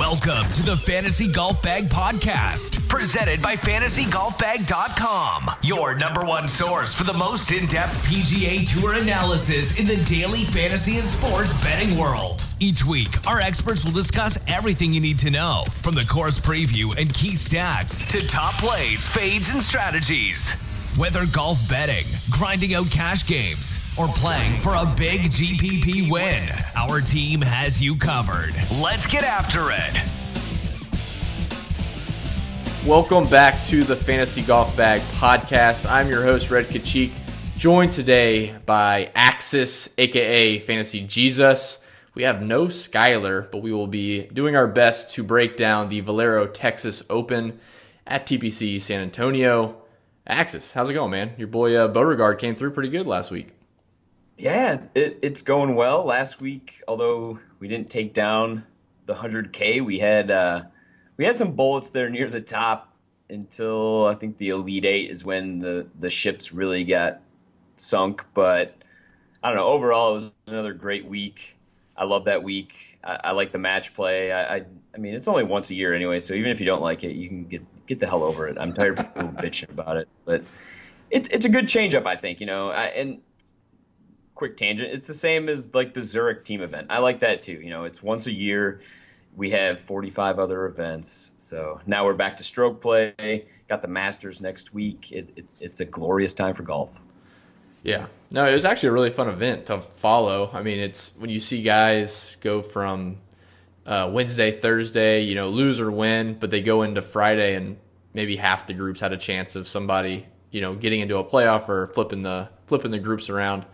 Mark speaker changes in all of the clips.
Speaker 1: Welcome to the Fantasy Golf Bag Podcast, presented by FantasyGolfBag.com, your number one source for the most in-depth PGA Tour analysis in the daily fantasy and sports betting world. Each week, our experts will discuss everything you need to know, from the course preview and key stats to top plays, fades, and strategies. Whether golf betting, grinding out cash games, or playing for a big GPP win, our team has you covered. Let's get after it.
Speaker 2: Welcome back to the Fantasy Golf Bag Podcast. I'm your host, Redkacheek, joined today by Axis, aka Fantasy Jesus. We have no Skyler, but we will be doing our best to break down the Valero Texas Open at TPC San Antonio. Axis, how's it going, man? Your boy Beauregard came through pretty good last week.
Speaker 3: Yeah, it's going well. Last week, although we didn't take down the 100K, we had some bullets there near the top until I think the Elite Eight is when the ships really got sunk. But I don't know. Overall, it was another great week. I love that week. I like the match play. I mean, it's only once a year anyway, so even if you don't like it, you can get the hell over it. I'm tired of people bitching about it, but it's a good change-up, I think. And quick tangent, it's the same as like the Zurich team event. I like that too. It's once a year. We have 45 other events, so now we're back to stroke play. Got the Masters next week. It's a glorious time for golf. Yeah.
Speaker 2: No, it was actually a really fun event to follow. I mean, it's when you see guys go from Wednesday, Thursday, lose or win, but they go into Friday and maybe half the groups had a chance of somebody, getting into a playoff or flipping the groups around.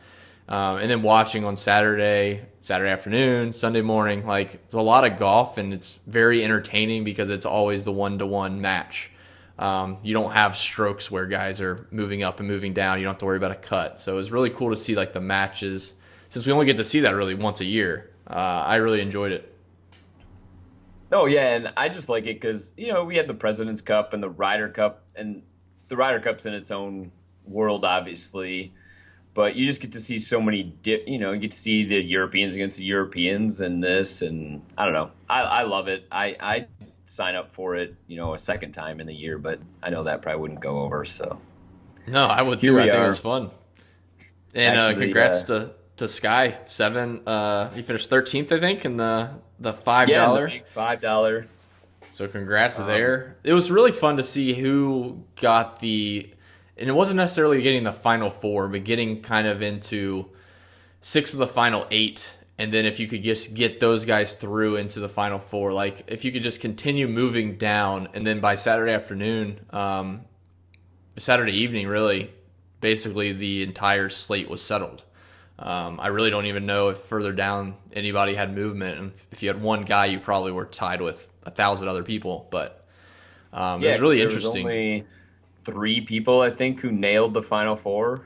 Speaker 2: And then watching on Saturday afternoon, Sunday morning, like it's a lot of golf and it's very entertaining because it's always the 1-to-1 match. You don't have strokes where guys are moving up and moving down. You don't have to worry about a cut. So it was really cool to see like the matches, since we only get to see that really once a year. I really enjoyed it.
Speaker 3: Oh yeah, and I just like it because we had the President's Cup and the Ryder Cup, and the Ryder Cup's in its own world, obviously. But you just get to see so many, you get to see the Europeans against the Europeans and this, and I don't know. I love it. I sign up for it, a second time in the year, but I know that probably wouldn't go over. So
Speaker 2: no, I would too. I think it was fun. And congrats to Sky 7. He finished 13th, I think, in the $5.
Speaker 3: Yeah, the big $5.
Speaker 2: So congrats there. It was really fun to see who got the. And it wasn't necessarily getting the final 4, but getting kind of into 6 of the final 8. And then if you could just get those guys through into the final 4, like if you could just continue moving down, and then by Saturday afternoon, Saturday evening, really, basically the entire slate was settled. I really don't even know if further down anybody had movement. And if you had one guy, you probably were tied with 1,000 other people. But it was really interesting.
Speaker 3: Was only 3 people, I think, who nailed the final 4.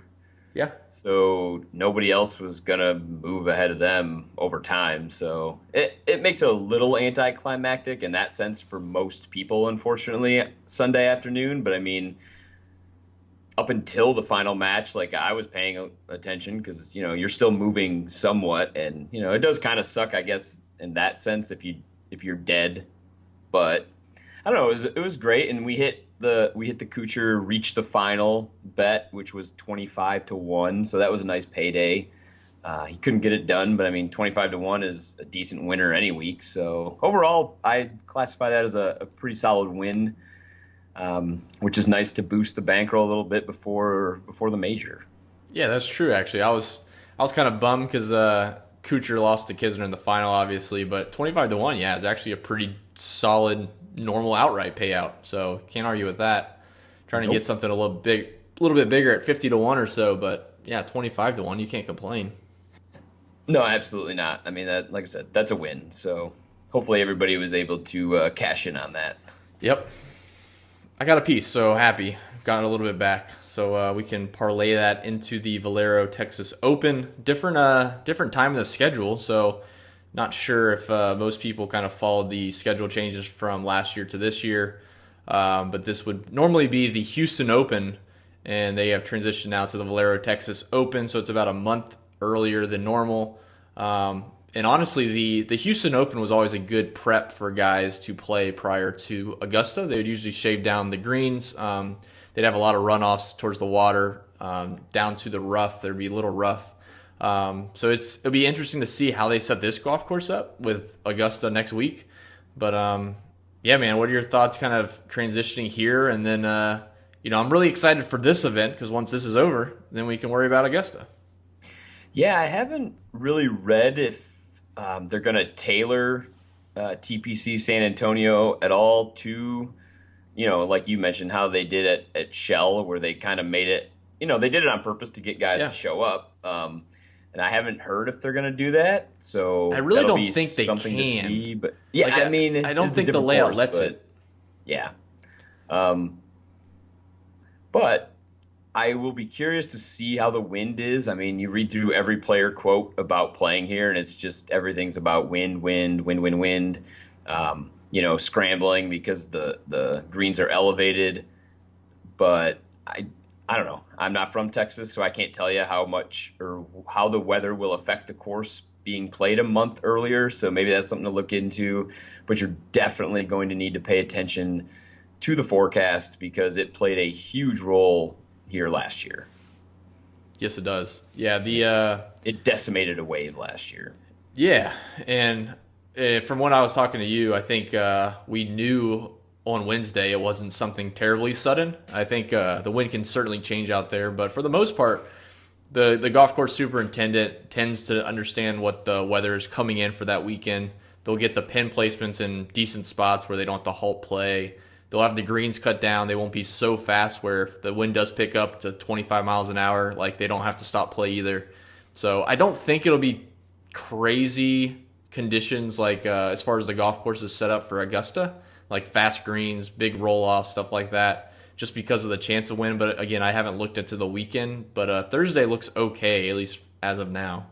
Speaker 2: Yeah.
Speaker 3: So nobody else was going to move ahead of them over time. So it makes it a little anticlimactic in that sense for most people, unfortunately, Sunday afternoon. But I mean, up until the final match, like I was paying attention because, you're still moving somewhat. And, it does kind of suck, I guess, in that sense if you're dead. But I don't know, it was great. And we hit the Kuchar reach the final bet, which was 25-1. So that was a nice payday. He couldn't get it done, but I mean, 25-1 is a decent winner any week. So overall, I classify that as a pretty solid win, which is nice to boost the bankroll a little bit before the major.
Speaker 2: Yeah, that's true. Actually, I was kind of bummed because Kuchar lost to Kisner in the final, obviously, but 25-1, yeah, is actually a pretty solid normal outright payout, so can't argue with that. Trying to get something a little bit bigger at 50-1 or so, but yeah, 25-1, you can't complain.
Speaker 3: No, absolutely not. I mean, that, like I said, that's a win. So hopefully everybody was able to cash in on that.
Speaker 2: Yep, I got a piece, so happy. Gotten a little bit back, so we can parlay that into the Valero Texas Open. Different time in the schedule, so. Not sure if most people kind of followed the schedule changes from last year to this year, but this would normally be the Houston Open, and they have transitioned now to the Valero Texas Open, so it's about a month earlier than normal. And honestly, the Houston Open was always a good prep for guys to play prior to Augusta. They would usually shave down the greens. They'd have a lot of runoffs towards the water, down to the rough. There'd be a little rough. So it'll be interesting to see how they set this golf course up with Augusta next week. But yeah, man, what are your thoughts kind of transitioning here? And then, I'm really excited for this event because once this is over, then we can worry about Augusta.
Speaker 3: Yeah, I haven't really read if they're going to tailor TPC San Antonio at all to, like you mentioned, how they did at Shell, where they kind of made it, they did it on purpose to get guys to show up. And I haven't heard if they're going to do that. So
Speaker 2: I really don't think they
Speaker 3: something
Speaker 2: can.
Speaker 3: To see, but yeah,
Speaker 2: like, I don't think the layout lets it.
Speaker 3: Yeah. But I will be curious to see how the wind is. I mean, you read through every player quote about playing here, and it's just everything's about wind, scrambling because the greens are elevated. But I don't know. I'm not from Texas, so I can't tell you how much or how the weather will affect the course being played a month earlier. So maybe that's something to look into. But you're definitely going to need to pay attention to the forecast because it played a huge role here last year.
Speaker 2: Yes, it does. Yeah,
Speaker 3: it decimated a wave last year.
Speaker 2: Yeah, and from what I was talking to you, I think we knew on Wednesday it wasn't something terribly sudden. I think the wind can certainly change out there, but for the most part, the golf course superintendent tends to understand what the weather is coming in for that weekend. They'll get the pin placements in decent spots where they don't have to halt play. They'll have the greens cut down. They won't be so fast where if the wind does pick up to 25 miles an hour, like they don't have to stop play either. So I don't think it'll be crazy conditions like as far as the golf course is set up for Augusta, like fast greens, big roll-offs, stuff like that, just because of the chance of wind. But again, I haven't looked into the weekend, but Thursday looks okay, at least as of now.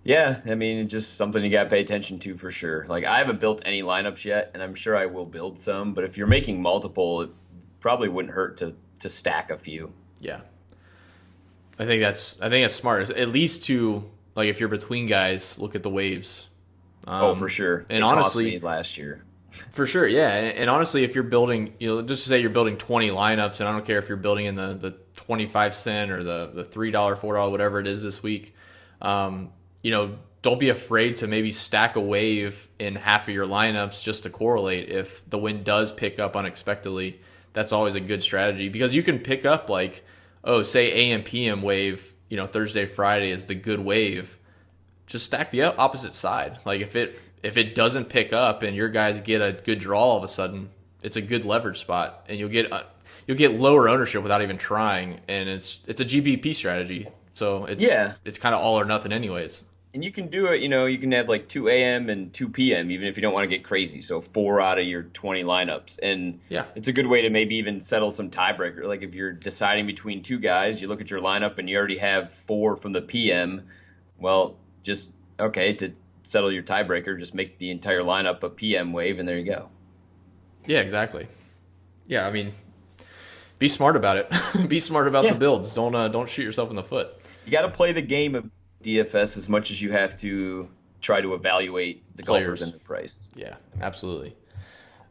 Speaker 3: Yeah, I mean, just something you got to pay attention to for sure. Like, I haven't built any lineups yet, and I'm sure I will build some. But if you're making multiple, it probably wouldn't hurt to stack a few.
Speaker 2: Yeah, I think that's smart. At least to, like, if you're between guys, look at the waves.
Speaker 3: For sure.
Speaker 2: And
Speaker 3: it
Speaker 2: honestly,
Speaker 3: cost me last year.
Speaker 2: For sure, yeah. And honestly, if you're building, just to say you're building 20 lineups, and I don't care if you're building in the 25 cent or the $3, $4, whatever it is this week. Don't be afraid to maybe stack a wave in half of your lineups just to correlate. If the wind does pick up unexpectedly, that's always a good strategy because you can pick up say AM PM wave, Thursday, Friday is the good wave. Just stack the opposite side. Like if it doesn't pick up and your guys get a good draw all of a sudden, it's a good leverage spot and you'll get lower ownership without even trying. And it's a GPP strategy. So it's kind of all or nothing anyways.
Speaker 3: And you can do it, you can have 2 a.m. and 2 p.m. even if you don't want to get crazy. So 4 out of your 20 lineups. And it's a good way to maybe even settle some tiebreaker. Like if you're deciding between two guys, you look at your lineup and you already have 4 from the p.m. Well, to settle your tiebreaker, just make the entire lineup a p.m. wave and there you go.
Speaker 2: Yeah, exactly. Yeah, I mean, be smart about it. Be smart about the builds. Don't shoot yourself in the foot.
Speaker 3: You got to play the game of DFS as much as you have to try to evaluate the golfers and the price.
Speaker 2: Yeah, absolutely.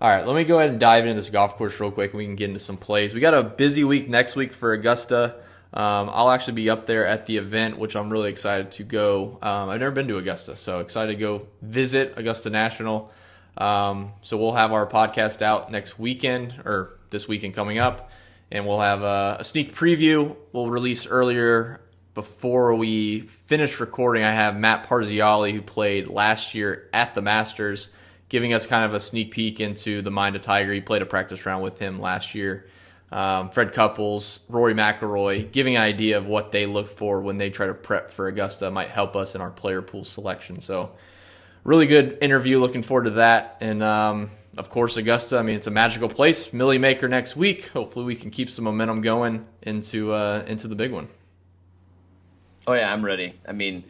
Speaker 2: All right, let me go ahead and dive into this golf course real quick and we can get into some plays. We got a busy week next week for Augusta. I'll actually be up there at the event, which I'm really excited to go. I've never been to Augusta, so excited to go visit Augusta National. So we'll have our podcast out next weekend or this weekend coming up, and we'll have a sneak preview. We'll release earlier. Before we finish recording, I have Matt Parziali, who played last year at the Masters, giving us kind of a sneak peek into the mind of Tiger. He played a practice round with him last year. Fred Couples, Rory McIlroy, giving an idea of what they look for when they try to prep for Augusta might help us in our player pool selection. So really good interview. Looking forward to that. And, of course, Augusta, I mean, it's a magical place. Millie Maker next week. Hopefully we can keep some momentum going into the big one.
Speaker 3: Oh, yeah, I'm ready. I mean,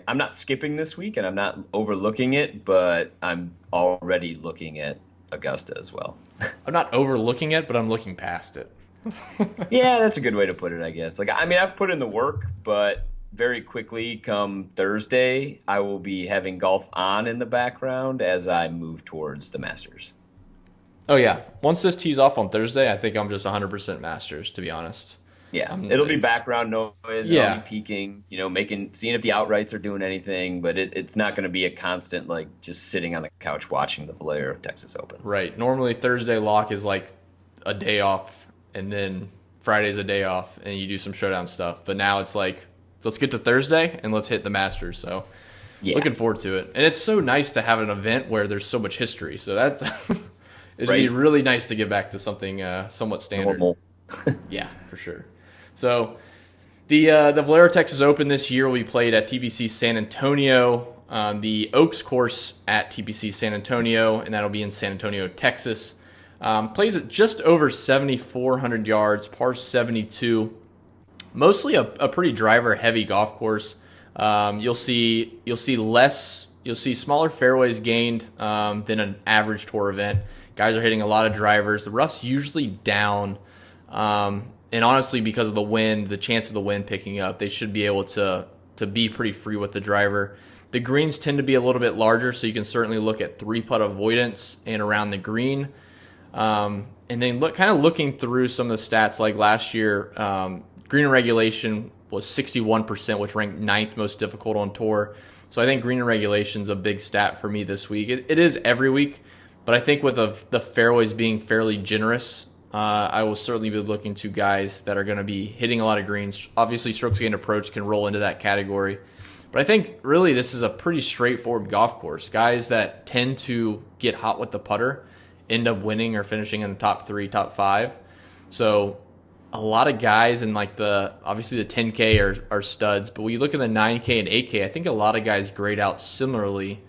Speaker 3: I'm not skipping this week and I'm not overlooking it, but I'm already looking at Augusta as well.
Speaker 2: I'm not overlooking it, but I'm looking past it.
Speaker 3: Yeah, that's a good way to put it, I guess. I've put in the work, but very quickly come Thursday, I will be having golf on in the background as I move towards the Masters.
Speaker 2: Oh, yeah. Once this tees off on Thursday, I think I'm just 100% Masters, to be honest.
Speaker 3: Yeah, it'll be background noise. And
Speaker 2: Yeah.
Speaker 3: I'll be peeking, seeing if the outrights are doing anything, but it's not going to be a constant, like, just sitting on the couch watching the Valero Texas Open.
Speaker 2: Right. Normally, Thursday lock is like a day off, and then Friday's a day off, and you do some showdown stuff. But now it's like, let's get to Thursday, and let's hit the Masters. So
Speaker 3: Yeah.
Speaker 2: looking forward to it. And it's so nice to have an event where there's so much history. So that's it'd be
Speaker 3: Right.
Speaker 2: really nice to get back to something somewhat standard.
Speaker 3: Normal.
Speaker 2: Yeah, for sure. So the Valero Texas Open this year will be played at TPC San Antonio, the Oaks course at TPC San Antonio, and that'll be in San Antonio, Texas. Plays at just over 7,400 yards, par 72. Mostly a pretty driver-heavy golf course. You'll see smaller fairways gained than an average tour event. Guys are hitting a lot of drivers. The rough's usually down. And honestly, because of the wind, the chance of the wind picking up, they should be able to be pretty free with the driver. The greens tend to be a little bit larger, so you can certainly look at 3-putt avoidance and around the green. And then looking through some of the stats, like last year, green regulation was 61%, which ranked 9th most difficult on tour. So I think green and regulation is a big stat for me this week. It is every week, but I think with the fairways being fairly generous, I will certainly be looking to guys that are going to be hitting a lot of greens. Obviously, strokes gained approach can roll into that category. But I think really this is a pretty straightforward golf course. Guys that tend to get hot with the putter end up winning or finishing in the top 3, top 5. So a lot of guys in obviously the 10K are studs. But when you look at the 9K and 8K, I think a lot of guys grade out similarly.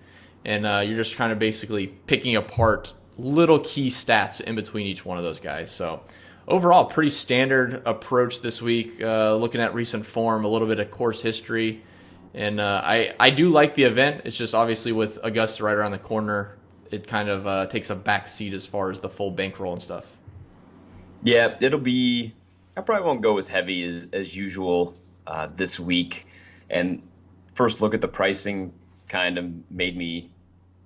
Speaker 2: And you're just kind of basically picking apart little key stats in between each one of those guys. So overall, pretty standard approach this week, looking at recent form, a little bit of course history. And I do like the event. It's just obviously with Augusta right around the corner, it kind of takes a back seat as far as the full bankroll and stuff.
Speaker 3: Yeah, I probably won't go as heavy as usual this week. And first look at the pricing kind of made me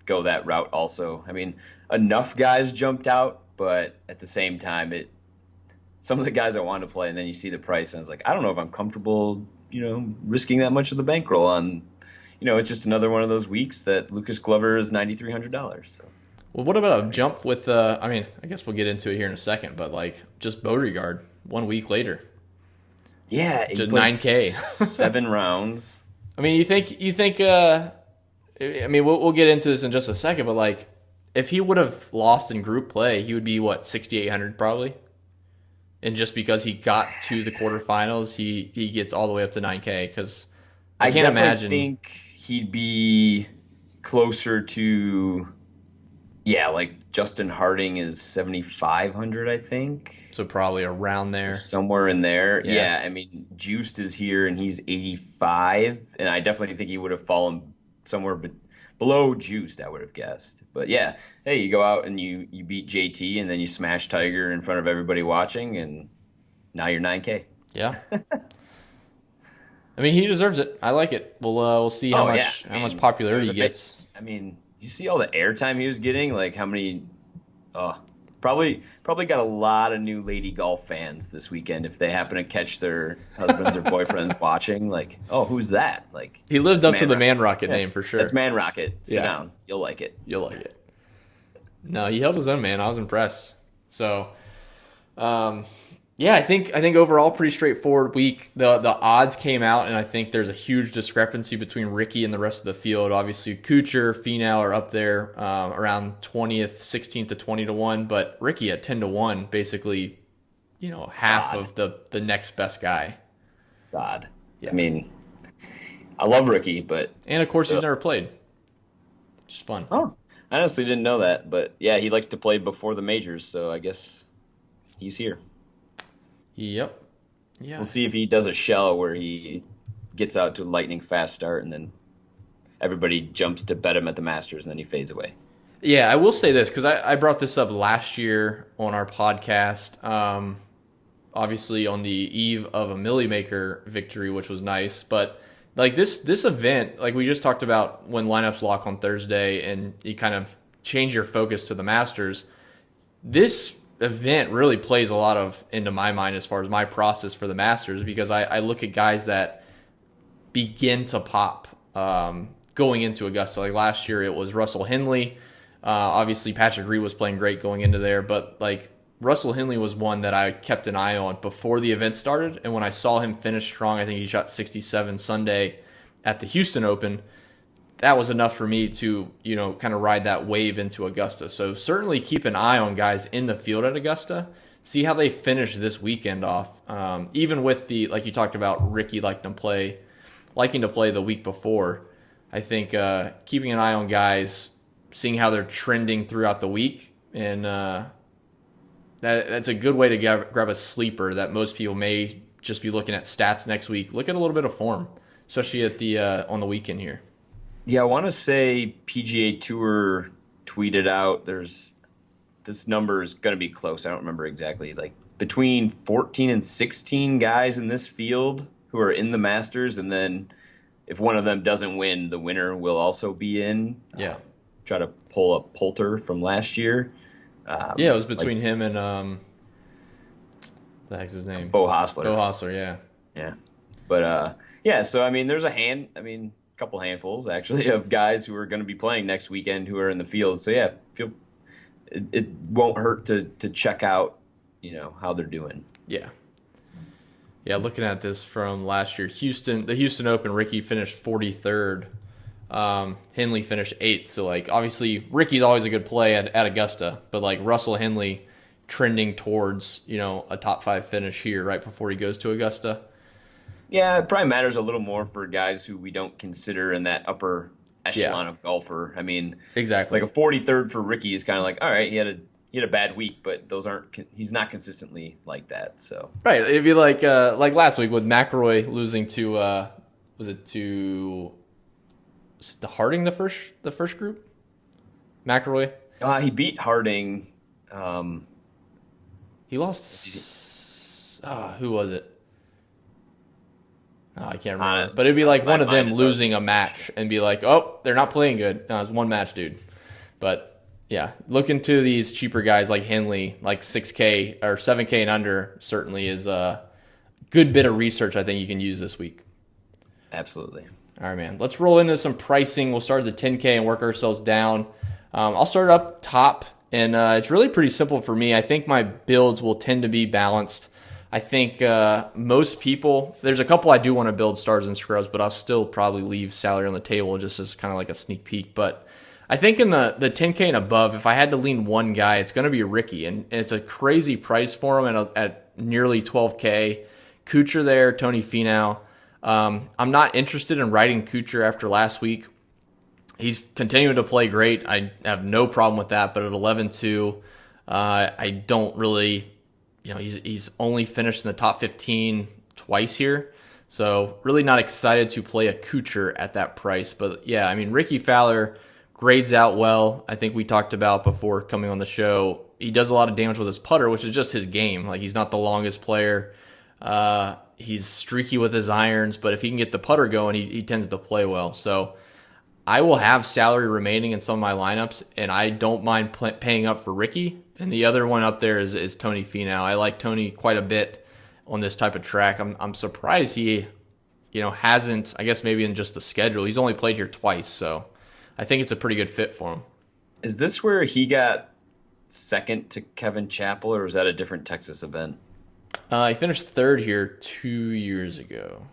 Speaker 3: go that route also. I mean, enough guys jumped out, but at the same time, some of the guys I wanted to play, and then you see the price, and I was like, I don't know if I'm comfortable, risking that much of the bankroll on, it's just another one of those weeks that Lucas Glover is $9,300. So.
Speaker 2: Well, what about a jump with, I guess we'll get into it here in a second, but just Beauregard 1 week later.
Speaker 3: Yeah,
Speaker 2: to 9K.
Speaker 3: 7 rounds.
Speaker 2: I mean, you think, we'll get into this in just a second, but if he would have lost in group play, he would be 6,800 probably. And just because he got to the quarterfinals, he gets all the way up to 9K because I can't imagine.
Speaker 3: I think he'd be closer to, Justin Harding is 7,500, I think.
Speaker 2: So probably around there.
Speaker 3: Somewhere in there.
Speaker 2: Yeah.
Speaker 3: I mean, Juiced is here and he's 85, and I definitely think he would have fallen somewhere below Juiced, I would have guessed. But yeah, hey, you go out and you beat JT and then you smash Tiger in front of everybody watching, and now you're 9K.
Speaker 2: Yeah. I mean, he deserves it. I like it. We'll see how much popularity he gets.
Speaker 3: You see all the airtime he was getting, how many probably got a lot of new lady golf fans this weekend if they happen to catch their husbands or boyfriends watching. Who's that?
Speaker 2: He lived up to the Man Rocket name for sure.
Speaker 3: That's Man Rocket. Sit down. You'll like it.
Speaker 2: No, he held his own, man. I was impressed. So, I think overall pretty straightforward week. The odds came out, and I think there's a huge discrepancy between Ricky and the rest of the field. Obviously, Kuchar, Finau are up there around 20th, 16th to 20 to 1, but Ricky at 10 to 1, basically, half of the next best guy.
Speaker 3: It's odd.
Speaker 2: Yeah.
Speaker 3: I love Ricky, but
Speaker 2: and of course he's never played. Just fun.
Speaker 3: Oh, I honestly didn't know that, but yeah, he likes to play before the majors, so I guess he's here.
Speaker 2: Yep. Yeah.
Speaker 3: We'll see if he does a shell where he gets out to a lightning fast start and then everybody jumps to bet him at the Masters and then he fades away.
Speaker 2: Yeah, I will say this because I brought this up last year on our podcast. Obviously on the eve of a Millie Maker victory, which was nice, but Like this event, like we just talked about when lineups lock on Thursday and you kind of change your focus to the Masters, this event really plays a lot of into my mind as far as my process for the Masters, because I look at guys that begin to pop going into Augusta. Like last year it was Russell Henley. Obviously Patrick Reed was playing great going into there, but like Russell Henley was one that I kept an eye on before the event started, and when I saw him finish strong, I think he shot 67 Sunday at the Houston Open, that was enough for me to, kind of ride that wave into Augusta. So certainly keep an eye on guys in the field at Augusta, see how they finish this weekend off. Even with like you talked about, Ricky liking to play the week before, I think keeping an eye on guys, seeing how they're trending throughout the week, and that's a good way to grab a sleeper that most people may just be looking at stats next week. Look at a little bit of form, especially at the on the weekend here.
Speaker 3: Yeah, I want to say PGA Tour tweeted out this number is going to be close. I don't remember exactly. Like between 14 and 16 guys in this field who are in the Masters, and then if one of them doesn't win, the winner will also be in.
Speaker 2: Yeah.
Speaker 3: Try to pull a Poulter from last year.
Speaker 2: It was between him and the heck's his name?
Speaker 3: Bo Hostler.
Speaker 2: Bo Hostler, yeah.
Speaker 3: Yeah. But so I mean there's a couple handfuls actually of guys who are going to be playing next weekend who are in the field. So yeah, it won't hurt to check out, how they're doing.
Speaker 2: Yeah. Yeah, looking at this from last year, the Houston Open, Ricky finished 43rd. Henley finished 8th. So like obviously Ricky's always a good play at Augusta, but like Russell Henley trending towards, a top 5 finish here right before he goes to Augusta.
Speaker 3: Yeah, it probably matters a little more for guys who we don't consider in that upper echelon of golfer. I mean,
Speaker 2: exactly.
Speaker 3: Like a 43rd for Ricky is kind of like, all right, he had a bad week, but he's not consistently like that. So
Speaker 2: right, it'd be like last week with McIlroy losing to was it to Harding the first group? McIlroy?
Speaker 3: He beat Harding.
Speaker 2: He lost. Who was it? I can't remember. But it'd be like one of them losing a match and be like, oh, they're not playing good. No, it's one match, dude. But yeah, look into these cheaper guys like Henley, like 6K or 7K and under certainly is a good bit of research I think you can use this week.
Speaker 3: Absolutely.
Speaker 2: All right, man. Let's roll into some pricing. We'll start at the 10K and work ourselves down. I'll start up top, and it's really pretty simple for me. I think my builds will tend to be balanced. I think most people, there's a couple I do want to build stars and scrubs, but I'll still probably leave salary on the table just as kind of like a sneak peek. But I think in the 10K and above, if I had to lean one guy, it's going to be Ricky, and it's a crazy price for him at nearly 12K. Kuchar there, Tony Finau. I'm not interested in riding Kuchar after last week. He's continuing to play great. I have no problem with that, but at 11-2, I don't really... he's only finished in the top 15 twice here. So really not excited to play a Kuchar at that price. But yeah, I mean, Ricky Fowler grades out well. I think we talked about before coming on the show. He does a lot of damage with his putter, which is just his game. Like he's not the longest player. He's streaky with his irons, but if he can get the putter going, he tends to play well. So I will have salary remaining in some of my lineups, and I don't mind paying up for Ricky. And the other one up there is Tony Finau. I like Tony quite a bit on this type of track. I'm surprised he, hasn't, I guess maybe in just the schedule. He's only played here twice, so I think it's a pretty good fit for him.
Speaker 3: Is this where he got second to Kevin Chappell, or was that a different Texas event?
Speaker 2: He finished 3rd here 2 years ago.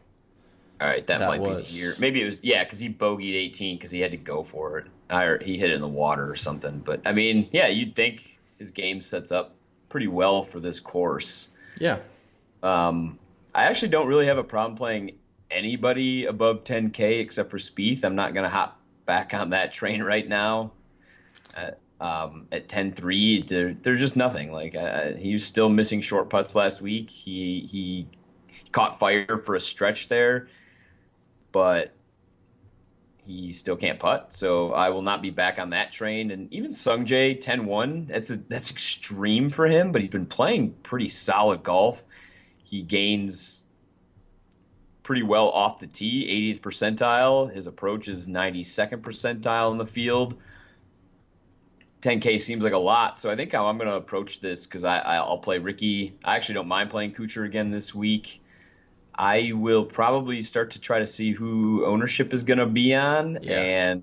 Speaker 3: All right, that might be the year. Maybe it was, because he bogeyed 18 because he had to go for it. Or he hit it in the water or something. But, I mean, yeah, you'd think his game sets up pretty well for this course.
Speaker 2: Yeah.
Speaker 3: I actually don't really have a problem playing anybody above 10K except for Spieth. I'm not going to hop back on that train right now. At 10-3, there's just nothing. Like he was still missing short putts last week. He caught fire for a stretch there, but he still can't putt. So I will not be back on that train. And even Sungjae 10-1, that's extreme for him, but he's been playing pretty solid golf. He gains pretty well off the tee, 80th percentile. His approach is 92nd percentile in the field. 10K seems like a lot, so I think how I'm going to approach this, because I'll play Ricky. I actually don't mind playing Kuchar again this week. I will probably start to try to see who ownership is going to be on and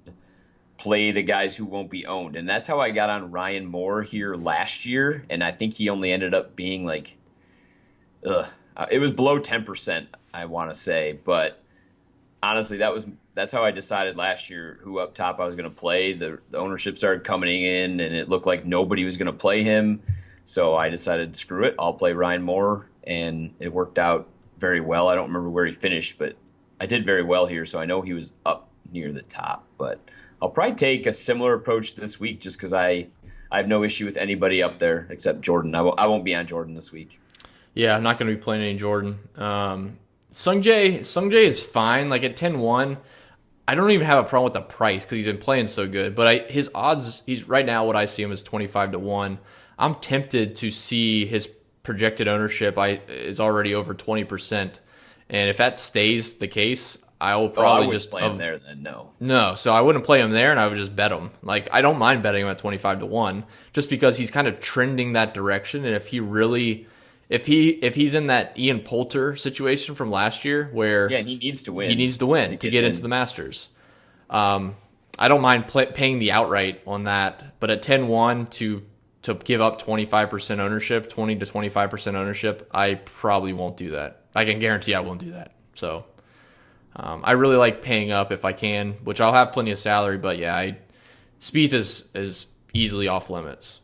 Speaker 3: play the guys who won't be owned. And that's how I got on Ryan Moore here last year, and I think he only ended up being like, it was below 10%, I want to say, but honestly, that's how I decided last year who up top I was going to play. The ownership started coming in, and it looked like nobody was going to play him. So I decided, screw it, I'll play Ryan Moore, and it worked out very well. I don't remember where he finished, but I did very well here, so I know he was up near the top. But I'll probably take a similar approach this week just because I have no issue with anybody up there except Jordan. I won't be on Jordan this week.
Speaker 2: Yeah, I'm not going to be playing any Jordan. Sungjae is fine. Like at 10-1, I don't even have a problem with the price because he's been playing so good. But his odds, he's right now what I see him is 25-1. I'm tempted to see his projected ownership is already over 20%. And if that stays the case, I will probably just
Speaker 3: play him there then.
Speaker 2: No, so I wouldn't play him there, and I would just bet him. Like I don't mind betting him at 25-1, just because he's kind of trending that direction. And if he's in that Ian Poulter situation from last year, where
Speaker 3: he needs to win,
Speaker 2: to get into the Masters. I don't mind paying the outright on that, but at 10-1 to give up 25% ownership, 20 to 25% ownership, I probably won't do that. I can guarantee I won't do that. So I really like paying up if I can, which I'll have plenty of salary. But yeah, Spieth is easily off limits.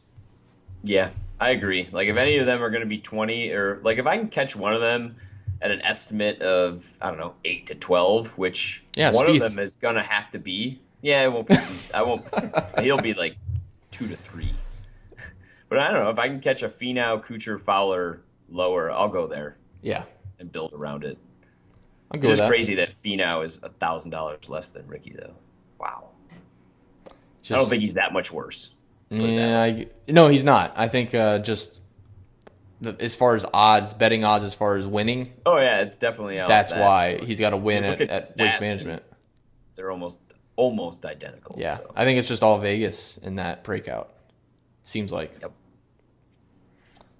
Speaker 3: Yeah, I agree. Like if any of them are going to be 20, or like if I can catch one of them at an estimate of, I don't know, 8 to 12, which one Spieth. Of them is going to have to be. Yeah, it won't be Spieth. I won't. He'll be like 2 to 3. But I don't know, if I can catch a Finau, Kuchar, Fowler lower, I'll go there.
Speaker 2: Yeah.
Speaker 3: And build around it.
Speaker 2: I'll go with that.
Speaker 3: It's crazy that Finau is $1,000 less than Ricky, though. Wow. I don't think he's that much worse.
Speaker 2: Yeah, no, he's not. I think as far as odds, betting odds as far as winning.
Speaker 3: Oh, yeah, it's definitely out.
Speaker 2: That's why he's got to win at Waste Management.
Speaker 3: They're almost identical.
Speaker 2: Yeah,
Speaker 3: so.
Speaker 2: I think it's just all Vegas in that breakout. Seems like.
Speaker 3: Yep.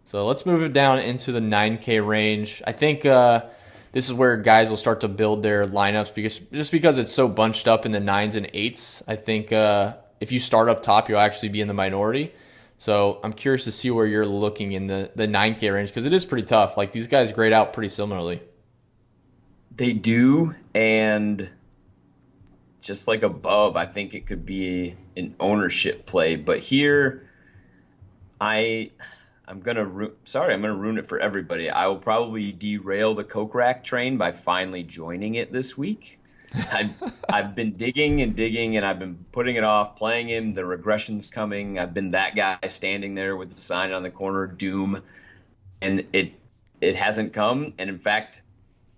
Speaker 2: So let's move it down into the 9K range. I think this is where guys will start to build their lineups because it's so bunched up in the 9s and 8s. I think if you start up top, you'll actually be in the minority. So I'm curious to see where you're looking in the 9K range because it is pretty tough. Like these guys grade out pretty similarly.
Speaker 3: They do, and just like above, I think it could be an ownership play. But here, I'm gonna ruin it for everybody. I will probably derail the Coke Rack train by finally joining it this week. I've been digging, and I've been putting it off, playing him. The regression's coming. I've been that guy standing there with the sign on the corner, doom, and it hasn't come. And in fact,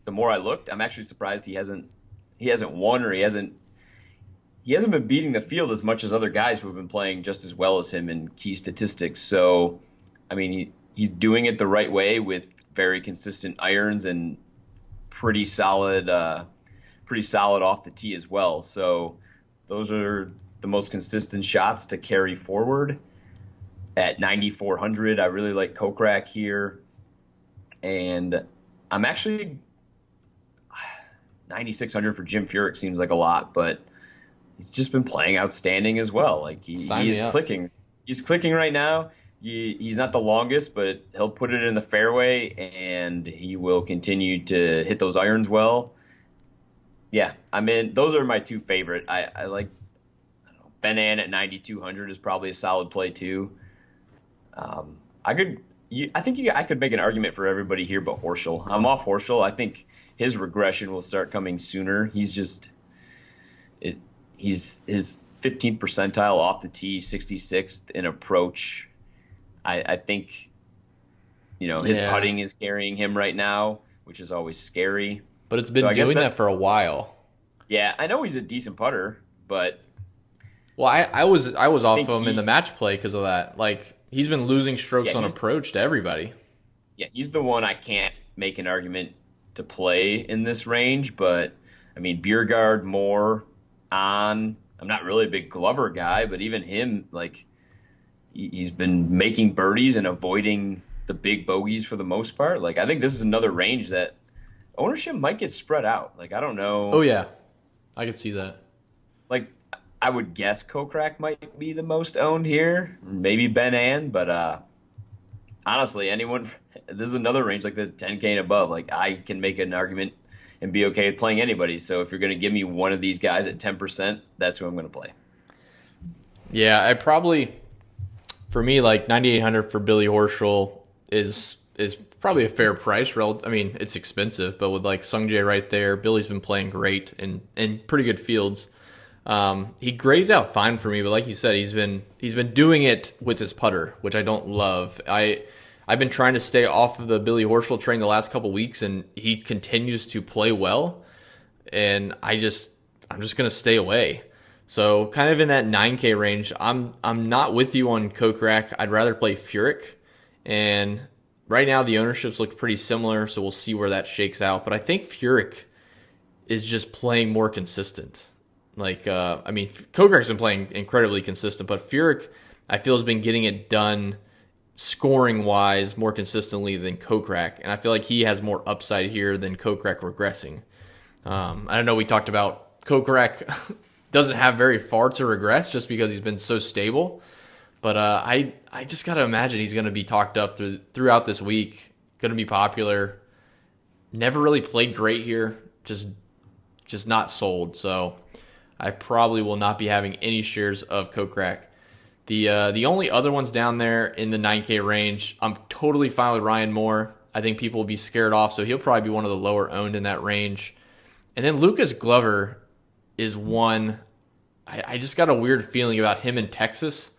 Speaker 3: the more I looked, I'm actually surprised he hasn't won, or he hasn't been beating the field as much as other guys who have been playing just as well as him in key statistics. So, I mean, he's doing it the right way with very consistent irons and pretty solid off the tee as well. So those are the most consistent shots to carry forward. At 9,400, I really like Kokrak here. And I'm actually 9,600 for Jim Furyk seems like a lot, but he's just been playing outstanding as well. Like he is clicking. He's clicking right now. He's not the longest, but he'll put it in the fairway, and he will continue to hit those irons well. Yeah, I mean, those are my two favorite. I like Ben An at 9,200 is probably a solid play too. I think I could make an argument for everybody here but Horschel. I'm off Horschel. I think his regression will start coming sooner. He's his 15th percentile off the tee, 66th in approach. I think, his putting is carrying him right now, which is always scary.
Speaker 2: But it's been doing that for a while.
Speaker 3: Yeah, I know he's a decent putter, but
Speaker 2: I was off him in the match play because of that. Like he's been losing strokes on approach to everybody.
Speaker 3: Yeah, he's the one I can't make an argument to play in this range, but I mean, Biergaard, Moore, on. I'm not really a big Glover guy, but even him, like, he's been making birdies and avoiding the big bogeys for the most part. Like, I think this is another range that ownership might get spread out. Like, I don't know.
Speaker 2: Oh, yeah. I could see that.
Speaker 3: Like, I would guess Kokrak might be the most owned here. Maybe Ben Ann, but honestly, anyone. This is another range like the 10K and above. Like, I can make an argument and be okay with playing anybody. So if you're going to give me one of these guys at 10%, that's who I'm going to play.
Speaker 2: Yeah, I probably, for me, like 9,800 for Billy Horschel is probably a fair price. I mean, it's expensive, but with like Sung Jae right there, Billy's been playing great in pretty good fields. He grades out fine for me, but like you said, he's been doing it with his putter, which I don't love. I've been trying to stay off of the Billy Horschel train the last couple weeks, and he continues to play well, and I'm just gonna stay away. So kind of in that 9K range, I'm not with you on Kokrak. I'd rather play Furyk, and right now the ownerships look pretty similar, so we'll see where that shakes out. But I think Furyk is just playing more consistent. Like, I mean, Kokrak's been playing incredibly consistent, but Furyk, I feel, has been getting it done scoring-wise more consistently than Kokrak, and I feel like he has more upside here than Kokrak regressing. I don't know, we talked about Kokrak doesn't have very far to regress just because he's been so stable, but I just got to imagine he's going to be talked up throughout this week, going to be popular, never really played great here, just not sold, so I probably will not be having any shares of Kokrak. The only other ones down there in the 9K range, I'm totally fine with Ryan Moore. I think people will be scared off, so he'll probably be one of the lower owned in that range. And then Lucas Glover is one. I just got a weird feeling about him in Texas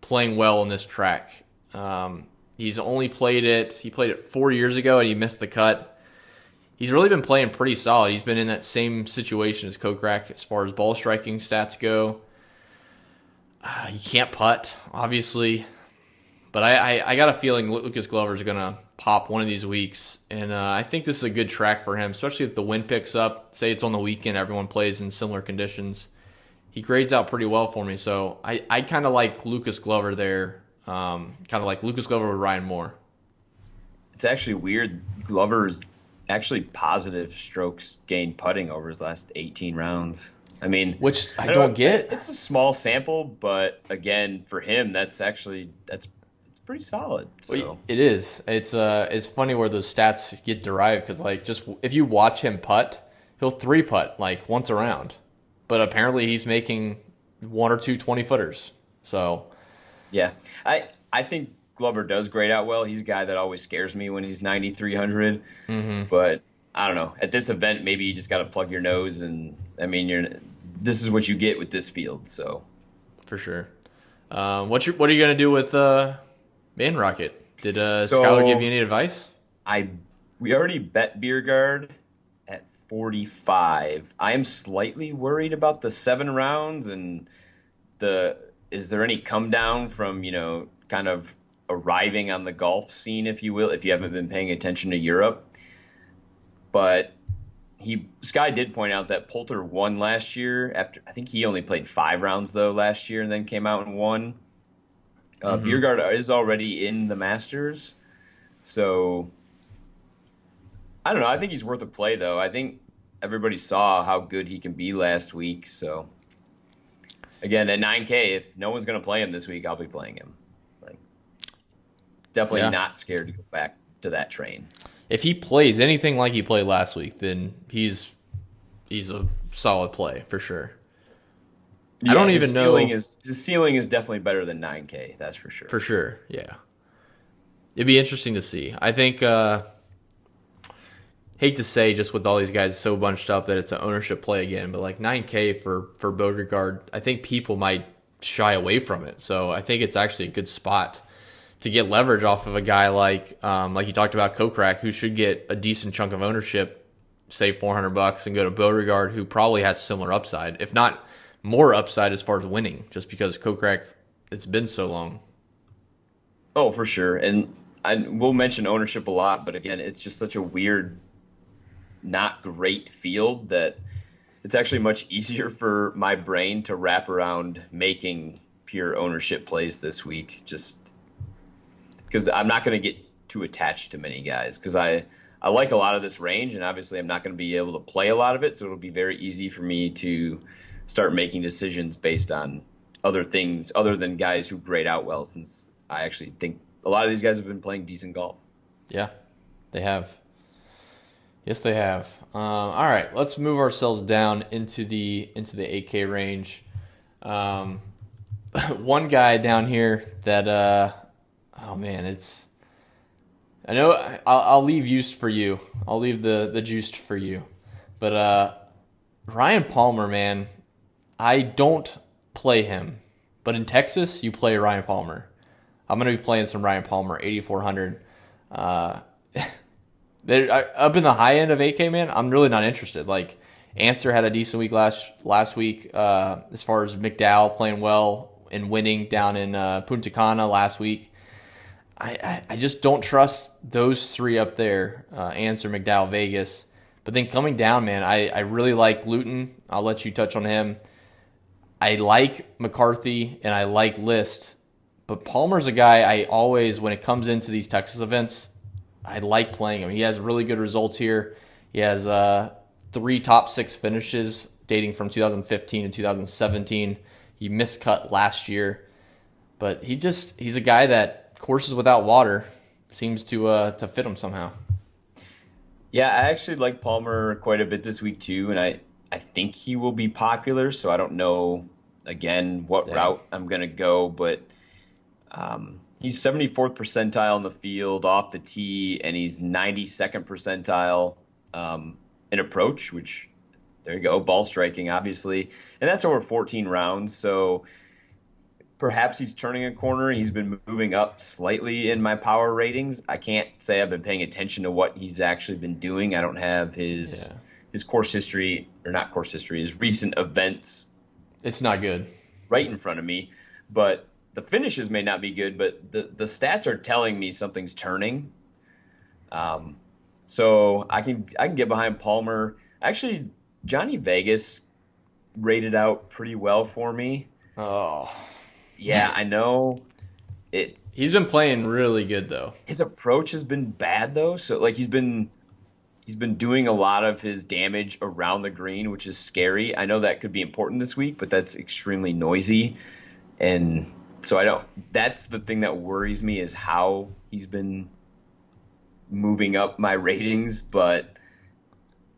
Speaker 2: playing well on this track. He's only played it. He played it 4 years ago, and he missed the cut. He's really been playing pretty solid. He's been in that same situation as Kokrak as far as ball striking stats go. He can't putt, obviously, but I got a feeling Lucas Glover is going to pop one of these weeks, and I think this is a good track for him, especially if the wind picks up. Say it's on the weekend, everyone plays in similar conditions. He grades out pretty well for me, so I kind of like Lucas Glover there, kind of like Lucas Glover with Ryan Moore.
Speaker 3: It's actually weird. Glover's actually positive strokes gained putting over his last 18 rounds. I mean,
Speaker 2: which I don't get.
Speaker 3: It's a small sample, but again, for him, that's pretty solid. So.
Speaker 2: Well, it is. It's funny where those stats get derived because like just if you watch him putt, he'll 3-putt like once around, but apparently he's making 1 or 2 20-footers. So
Speaker 3: yeah, I think Glover does grade out well. He's a guy that always scares me when he's 9,300. Mm-hmm. But I don't know. At this event, maybe you just got to plug your nose, and I mean, this is what you get with this field. So,
Speaker 2: for sure. What are you gonna do with Man Rocket? Did Skylar give you any advice?
Speaker 3: We already bet Biergaard at 45. I am slightly worried about the 7 rounds and is there any come down from kind of arriving on the golf scene, if you will, if you haven't been paying attention to Europe. But Sky did point out that Poulter won last year. I think he only played 5 rounds though last year and then came out and won. Biergaard is already in the Masters, so I don't know. I think he's worth a play though. I think everybody saw how good he can be last week. So again, at 9K, if no one's going to play him this week, I'll be playing him. Definitely not scared to go back to that train.
Speaker 2: If he plays anything like he played last week, then he's a solid play for sure.
Speaker 3: Yeah, I don't even know. His ceiling is definitely better than 9K. That's for sure.
Speaker 2: For sure, yeah. It'd be interesting to see. I think, hate to say, just with all these guys so bunched up that it's an ownership play again, but like 9K for Beauregard, I think people might shy away from it. So I think it's actually a good spot to get leverage off of a guy like you talked about, Kokrak, who should get a decent chunk of ownership, say $400, and go to Beauregard, who probably has similar upside, if not more upside as far as winning, just because Kokrak, it's been so long.
Speaker 3: Oh, for sure. And we'll mention ownership a lot, but again, it's just such a weird not great field that it's actually much easier for my brain to wrap around making pure ownership plays this week, just because I'm not going to get too attached to many guys, because I like a lot of this range, and obviously I'm not going to be able to play a lot of it, so it'll be very easy for me to start making decisions based on other things other than guys who grade out well, since I actually think a lot of these guys have been playing decent golf.
Speaker 2: Yeah, they have. Yes, they have. All right, let's move ourselves down into the 8K range. One guy down here that, oh man, it's. I know I'll leave Juiced for you. I'll leave the Juiced for you, but Ryan Palmer, man, I don't play him, but in Texas you play Ryan Palmer. I'm gonna be playing some Ryan Palmer, 8,400. Up in the high end of 8K, man, I'm really not interested. Like, Answer had a decent week last week as far as McDowell playing well and winning down in Punta Cana last week. I just don't trust those three up there, Answer, McDowell, Vegas. But then coming down, man, I really like Luton. I'll let you touch on him. I like McCarthy and I like List. But Palmer's a guy I always, when it comes into these Texas events, I like playing him. He has really good results here. He has 3 top 6 finishes dating from 2015 and 2017. He miscut last year. But he's a guy that courses without water seems to fit him somehow.
Speaker 3: Yeah, I actually like Palmer quite a bit this week too, and I think he will be popular, so I don't know, again, what route I'm going to go, but he's 74th percentile in the field off the tee, and he's 92nd percentile in approach, which, there you go, ball striking, obviously. And that's over 14 rounds, so perhaps he's turning a corner. He's been moving up slightly in my power ratings. I can't say I've been paying attention to what he's actually been doing. I don't have his course history, or not course history, his recent events.
Speaker 2: It's not good.
Speaker 3: Right in front of me, but the finishes may not be good, but the stats are telling me something's turning. So I can get behind Palmer. Actually, Johnny Vegas rated out pretty well for me.
Speaker 2: Oh,
Speaker 3: yeah, I know.
Speaker 2: He's been playing really good though.
Speaker 3: His approach has been bad though, so like he's been doing a lot of his damage around the green, which is scary. I know that could be important this week, but that's extremely noisy, and so that's the thing that worries me, is how he's been moving up my ratings. But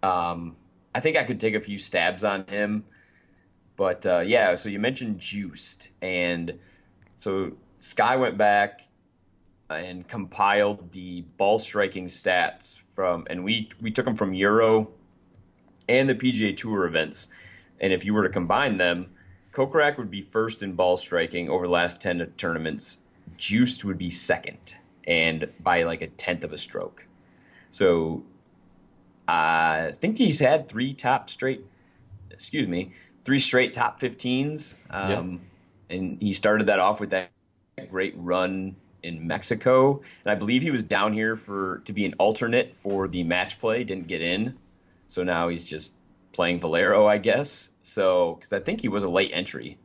Speaker 3: I think I could take a few stabs on him. But so you mentioned Juiced, and so Sky went back and compiled the ball striking stats and we took them from Euro and the PGA Tour events. And if you were to combine them, Kokrak would be first in ball striking over the last 10 tournaments. Juiced would be second, and by like a tenth of a stroke. So I think he's had 3 straight top 15s. And he started that off with that great run in Mexico. And I believe he was down here to be an alternate for the match play, didn't get in. So now he's just playing Valero, I guess. So, because I think he was a late entry.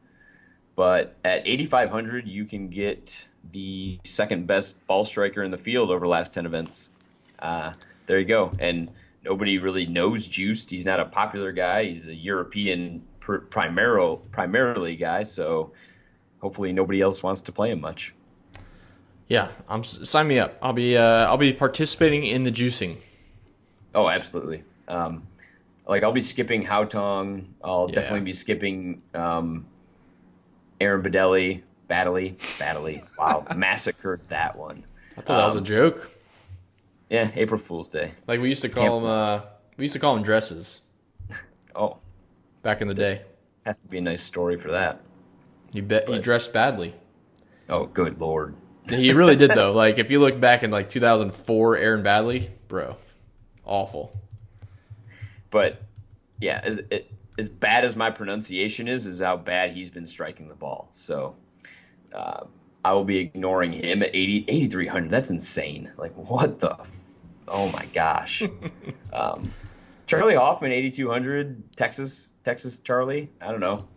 Speaker 3: But at 8,500, you can get the second best ball striker in the field over the last 10 events. There you go. And nobody really knows Juiced. He's not a popular guy. He's a European primarily guy. So hopefully nobody else wants to play him much.
Speaker 2: Yeah, sign me up. I'll be participating in the juicing.
Speaker 3: Oh, absolutely. I'll be skipping Haotong. I'll definitely be skipping Aaron Baddeley. Wow, massacred that one.
Speaker 2: I thought that was a joke.
Speaker 3: Yeah, April Fool's Day.
Speaker 2: Like we used to call him. We used to call him dresses.
Speaker 3: Oh,
Speaker 2: back in the day.
Speaker 3: Has to be a nice story for that.
Speaker 2: He dressed badly.
Speaker 3: Oh, good Lord.
Speaker 2: He really did though. Like if you look back in like 2004, Aaron Baddeley, bro, awful.
Speaker 3: But yeah, as bad as my pronunciation is how bad he's been striking the ball. So I will be ignoring him at 8,300. That's insane. Like what the? Oh my gosh. Charlie Hoffman, 8,200, Texas Charlie. I don't know.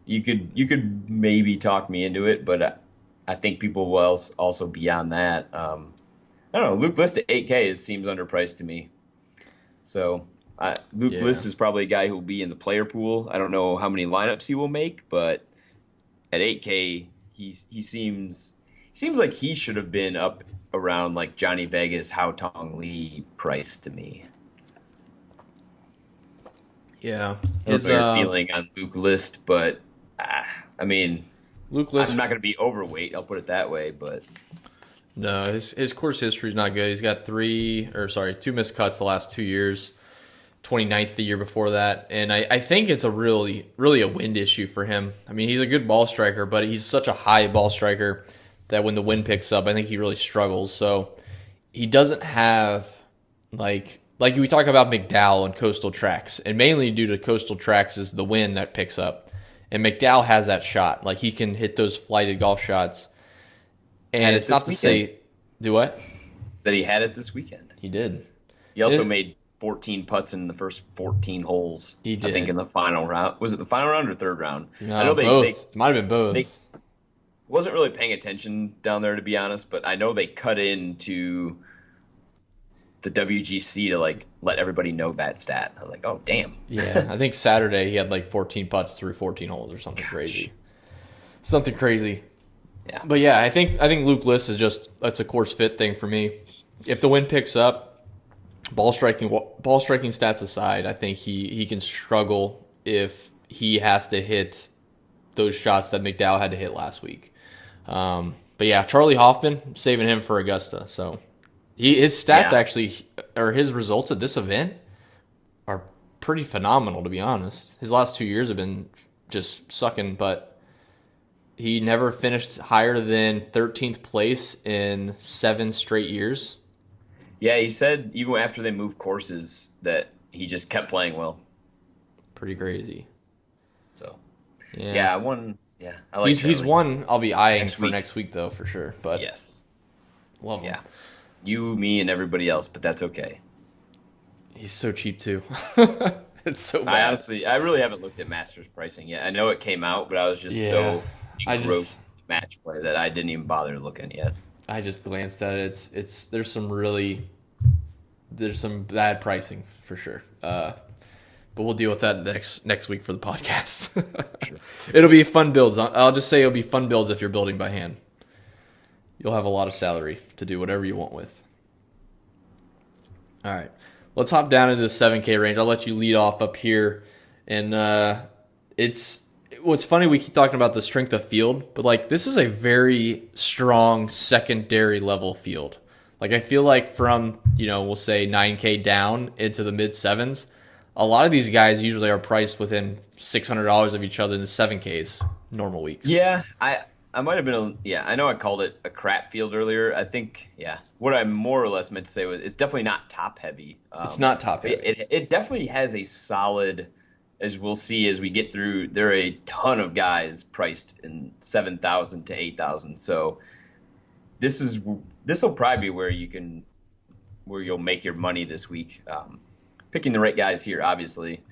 Speaker 3: You could maybe talk me into it, but I think people will also beyond that. I don't know. Luke List at 8K seems underpriced to me. So Luke List is probably a guy who will be in the player pool. I don't know how many lineups he will make, but at 8K, he seems like he should have been up around like Johnny Vegas, Hao Tong Lee price to me.
Speaker 2: Yeah,
Speaker 3: His feeling on Luke List, but I mean,
Speaker 2: Luke List.
Speaker 3: I'm not going to be overweight. I'll put it that way, but
Speaker 2: no, his course history is not good. He's got 2 missed cuts the last 2 years. 29th the year before that, and I think it's a really a wind issue for him. I mean, he's a good ball striker, but he's such a high ball striker that when the wind picks up, I think he really struggles. So he doesn't have like we talk about McDowell and coastal tracks, and mainly due to coastal tracks is the wind that picks up. And McDowell has that shot. Like, he can hit those flighted golf shots. And it's not to say, do what?
Speaker 3: Said he had it this weekend.
Speaker 2: He did.
Speaker 3: He also made 14 putts in the first 14 holes.
Speaker 2: He did.
Speaker 3: I think in the final round. Was it the final round or third round?
Speaker 2: No,
Speaker 3: I know
Speaker 2: both. It might have been both.
Speaker 3: They wasn't really paying attention down there, to be honest, but I know they cut into the WGC to like let everybody know that stat. I was like, oh damn.
Speaker 2: Yeah, I think Saturday he had like 14 putts through 14 holes or something crazy. Something crazy.
Speaker 3: Yeah.
Speaker 2: But yeah, I think Luke List is that's a course fit thing for me. If the wind picks up, ball striking stats aside, I think he can struggle if he has to hit those shots that McDowell had to hit last week. But yeah, Charlie Hoffman, saving him for Augusta. So his stats actually, or his results at this event are pretty phenomenal, to be honest. His last 2 years have been just sucking, but he never finished higher than 13th place in 7 straight years.
Speaker 3: Yeah, he said even after they moved courses that he just kept playing well.
Speaker 2: Pretty crazy.
Speaker 3: So,
Speaker 2: yeah,
Speaker 3: I like
Speaker 2: he's one I'll be eyeing
Speaker 3: next
Speaker 2: for
Speaker 3: week.
Speaker 2: Next week, though, for sure. But
Speaker 3: yes.
Speaker 2: Love him.
Speaker 3: Yeah. You, me, and everybody else, but that's okay.
Speaker 2: He's so cheap, too. It's so bad.
Speaker 3: I really haven't looked at Masters pricing yet. I know it came out, but I was just so engrossed in match play that I didn't even bother looking yet.
Speaker 2: I just glanced at it. There's some bad pricing for sure. But we'll deal with that next week for the podcast.
Speaker 3: Sure.
Speaker 2: It'll be fun builds. I'll just say it'll be fun builds if you're building by hand. You'll have a lot of salary to do whatever you want with. All right. Let's hop down into the 7K range. I'll let you lead off up here. And what's funny, we keep talking about the strength of field, but like this is a very strong secondary level field. Like I feel like from, we'll say 9K down into the mid sevens, a lot of these guys usually are priced within $600 of each other in the 7Ks normal weeks.
Speaker 3: Yeah, I might have been I know I called it a crap field earlier. I think, what I more or less meant to say was it's definitely not top heavy.
Speaker 2: It's not top heavy.
Speaker 3: It definitely has a solid, as we'll see as we get through, there are a ton of guys priced in 7,000 to 8,000. So this will probably be where you'll make your money this week. Picking the right guys here, obviously.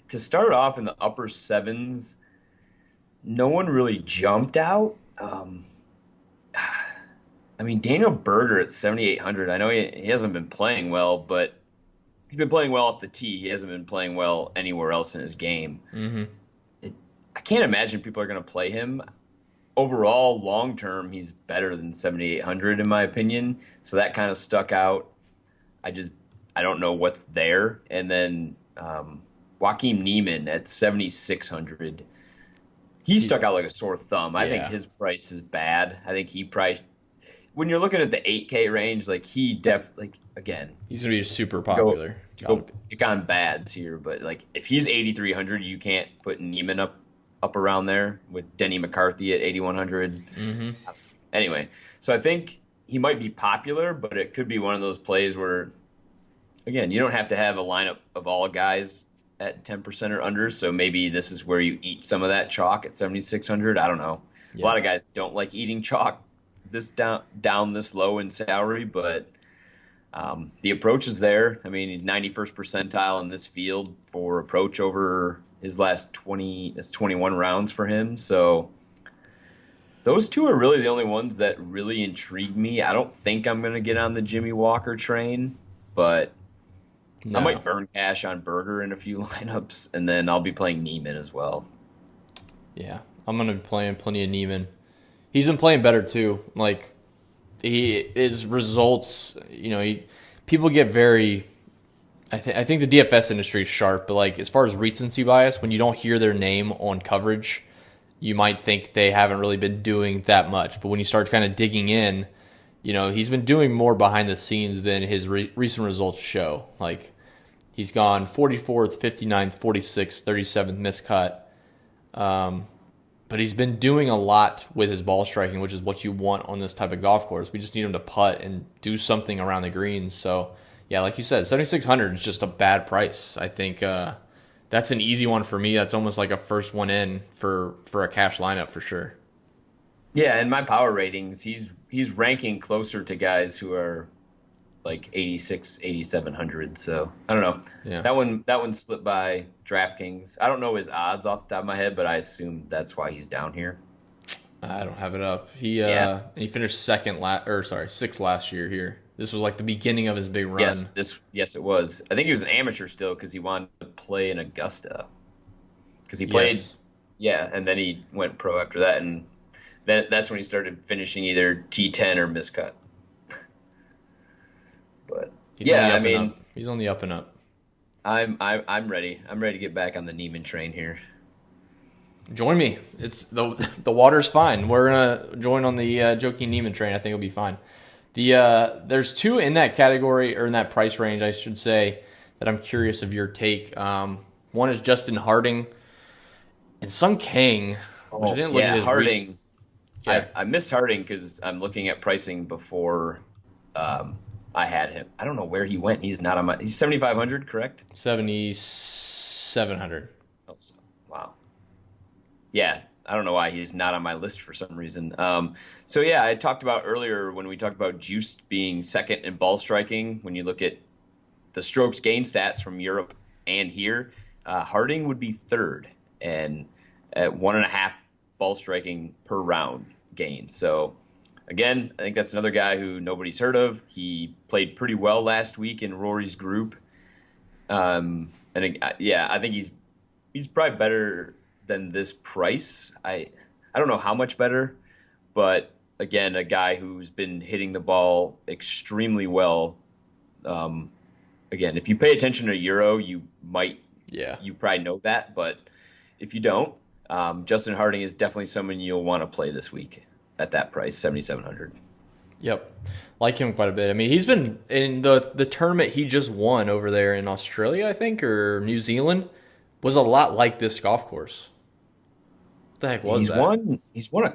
Speaker 3: To start off in the upper sevens, no one really jumped out. I mean, Daniel Berger at 7,800. I know he hasn't been playing well, but he's been playing well off the tee. He hasn't been playing well anywhere else in his game.
Speaker 2: Mm-hmm.
Speaker 3: I can't imagine people are going to play him. Overall, long term, he's better than 7,800 in my opinion. So that kind of stuck out. I don't know what's there. And then Joaquin Niemann at 7,600. He stuck out like a sore thumb. I think his price is bad. I think he priced when you're looking at the 8K range, like he again,
Speaker 2: he's gonna be super popular.
Speaker 3: Go pick on bads here, but like if he's 8,300, you can't put Neiman up around there with Denny McCarthy at 8,100.
Speaker 2: Mm-hmm.
Speaker 3: Anyway, so I think he might be popular, but it could be one of those plays where, again, you don't have to have a lineup of all guys at 10% or under, so maybe this is where you eat some of that chalk at 7,600. I don't know. Yeah. A lot of guys don't like eating chalk this down this low in salary, but The approach is there. I mean, he's 91st percentile in this field for approach over his last 21 rounds for him. So those two are really the only ones that really intrigue me. I don't think I'm going to get on the Jimmy Walker train, but I might burn cash on Berger in a few lineups, and then I'll be playing Neiman as well.
Speaker 2: Yeah, I'm going to be playing plenty of Neiman. He's been playing better too. Like, his results, people get very. I think the DFS industry is sharp, but like as far as recency bias, when you don't hear their name on coverage, you might think they haven't really been doing that much. But when you start kind of digging in, he's been doing more behind the scenes than his recent results show. Like, he's gone 44th, 59th, 46th, 37th miscut. But he's been doing a lot with his ball striking, which is what you want on this type of golf course. We just need him to putt and do something around the greens. So, yeah, like you said, 7,600 is just a bad price. I think that's an easy one for me. That's almost like a first one in for a cash lineup for sure.
Speaker 3: Yeah, in my power ratings, he's ranking closer to guys who are like 86, 8,700. So I don't know.
Speaker 2: Yeah.
Speaker 3: That one slipped by DraftKings. I don't know his odds off the top of my head, but I assume that's why he's down here.
Speaker 2: I don't have it up. He finished sixth last year here. This was like the beginning of his big run.
Speaker 3: Yes, it was. I think he was an amateur still because he wanted to play in Augusta. Because he played, and then he went pro after that, and that's when he started finishing either T10 or miscut. But
Speaker 2: he's on the up and up.
Speaker 3: I'm ready. I'm ready to get back on the Neiman train here.
Speaker 2: Join me. It's the water's fine. We're gonna join on the Joaquin Neiman train. I think it'll be fine. There's two in that category, or in that price range, I should say, that I'm curious of your take. One is Justin Harding and Sung Kang, which I didn't look at his
Speaker 3: Harding. I missed Harding because I'm looking at pricing before I had him. I don't know where he went. He's not on my. He's 7,500, correct?
Speaker 2: 7,700.
Speaker 3: Oh, wow. Yeah, I don't know why he's not on my list for some reason. So yeah, I talked about earlier when we talked about Juiced being second in ball striking. When you look at the strokes gain stats from Europe and here, Harding would be third, and at 1.5 ball striking per round gain. So again, I think that's another guy who nobody's heard of. He played pretty well last week in Rory's group. I think he's probably better than this price. I don't know how much better, but again, a guy who's been hitting the ball extremely well. Again, if you pay attention to Euro, you probably know that, but if you don't, Justin Harding is definitely someone you'll want to play this week at that price, 7,700.
Speaker 2: Yep. Like him quite a bit. I mean, he's been in the tournament he just won over there in Australia, I think, or New Zealand, was a lot like this golf course. What the heck was that?
Speaker 3: He's won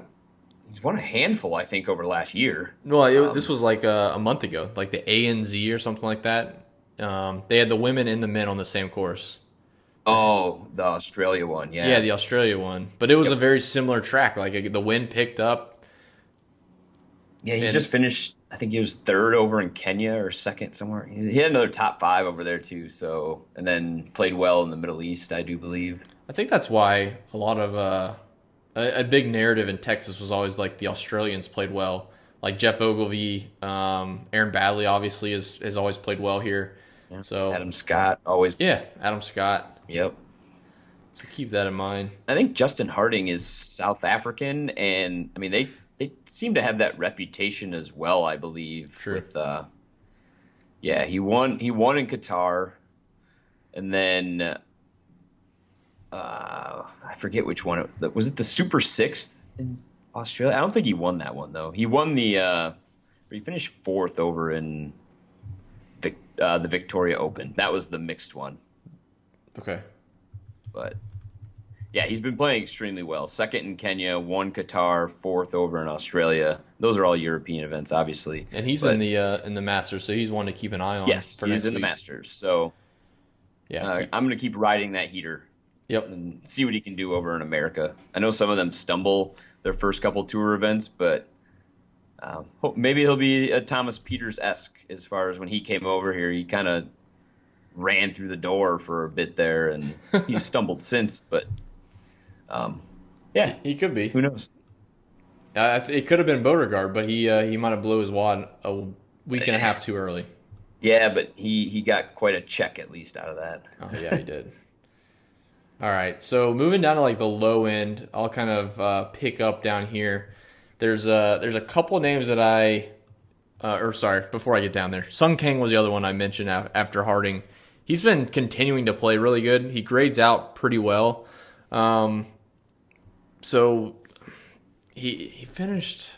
Speaker 3: a handful, I think, over last year.
Speaker 2: Well, this was like a month ago, like the ANZ or something like that. They had the women and the men on the same course.
Speaker 3: Oh, the Australia one, yeah.
Speaker 2: Yeah, the Australia one. But it was a very similar track. Like the wind picked up.
Speaker 3: Yeah, he just finished, I think he was third over in Kenya or second somewhere. He had another top 5 over there too, and then played well in the Middle East, I do believe.
Speaker 2: I think that's why a lot of a big narrative in Texas was always like the Australians played well. Like Jeff Ogilvy, Aaron Badley obviously has always played well here.
Speaker 3: Yeah.
Speaker 2: So
Speaker 3: Adam Scott always.
Speaker 2: Yeah, Adam Scott.
Speaker 3: Yep.
Speaker 2: So keep that in mind.
Speaker 3: I think Justin Harding is South African, and I mean they seem to have that reputation as well, I believe.
Speaker 2: Sure.
Speaker 3: With he won in Qatar, and then I forget which one. Was it the Super Sixth in Australia? I don't think he won that one though. He won he finished 4th over in the Victoria Open. That was the mixed one.
Speaker 2: Okay.
Speaker 3: But yeah, he's been playing extremely well. Second in Kenya, 1 Qatar, 4th over in Australia. Those are all European events, obviously.
Speaker 2: And he's in the Masters, so he's one to keep an eye on.
Speaker 3: Yes, he's in the Masters. So yeah, I'm going to keep riding that heater.
Speaker 2: Yep.
Speaker 3: And see what he can do over in America. I know some of them stumble their first couple tour events, but Maybe he'll be a Thomas Peters-esque as far as when he came over here. He kind of ran through the door for a bit there, and he's stumbled since. But yeah,
Speaker 2: he could be.
Speaker 3: Who knows?
Speaker 2: It could have been Beauregard, but he might have blew his wad a week and a half too early.
Speaker 3: Yeah, but he got quite a check at least out of that.
Speaker 2: Oh yeah, he did. All right, so moving down to like the low end, I'll kind of pick up down here. There's a couple of names that before I get down there, Sung Kang was the other one I mentioned after Harding. He's been continuing to play really good. He grades out pretty well. So he finished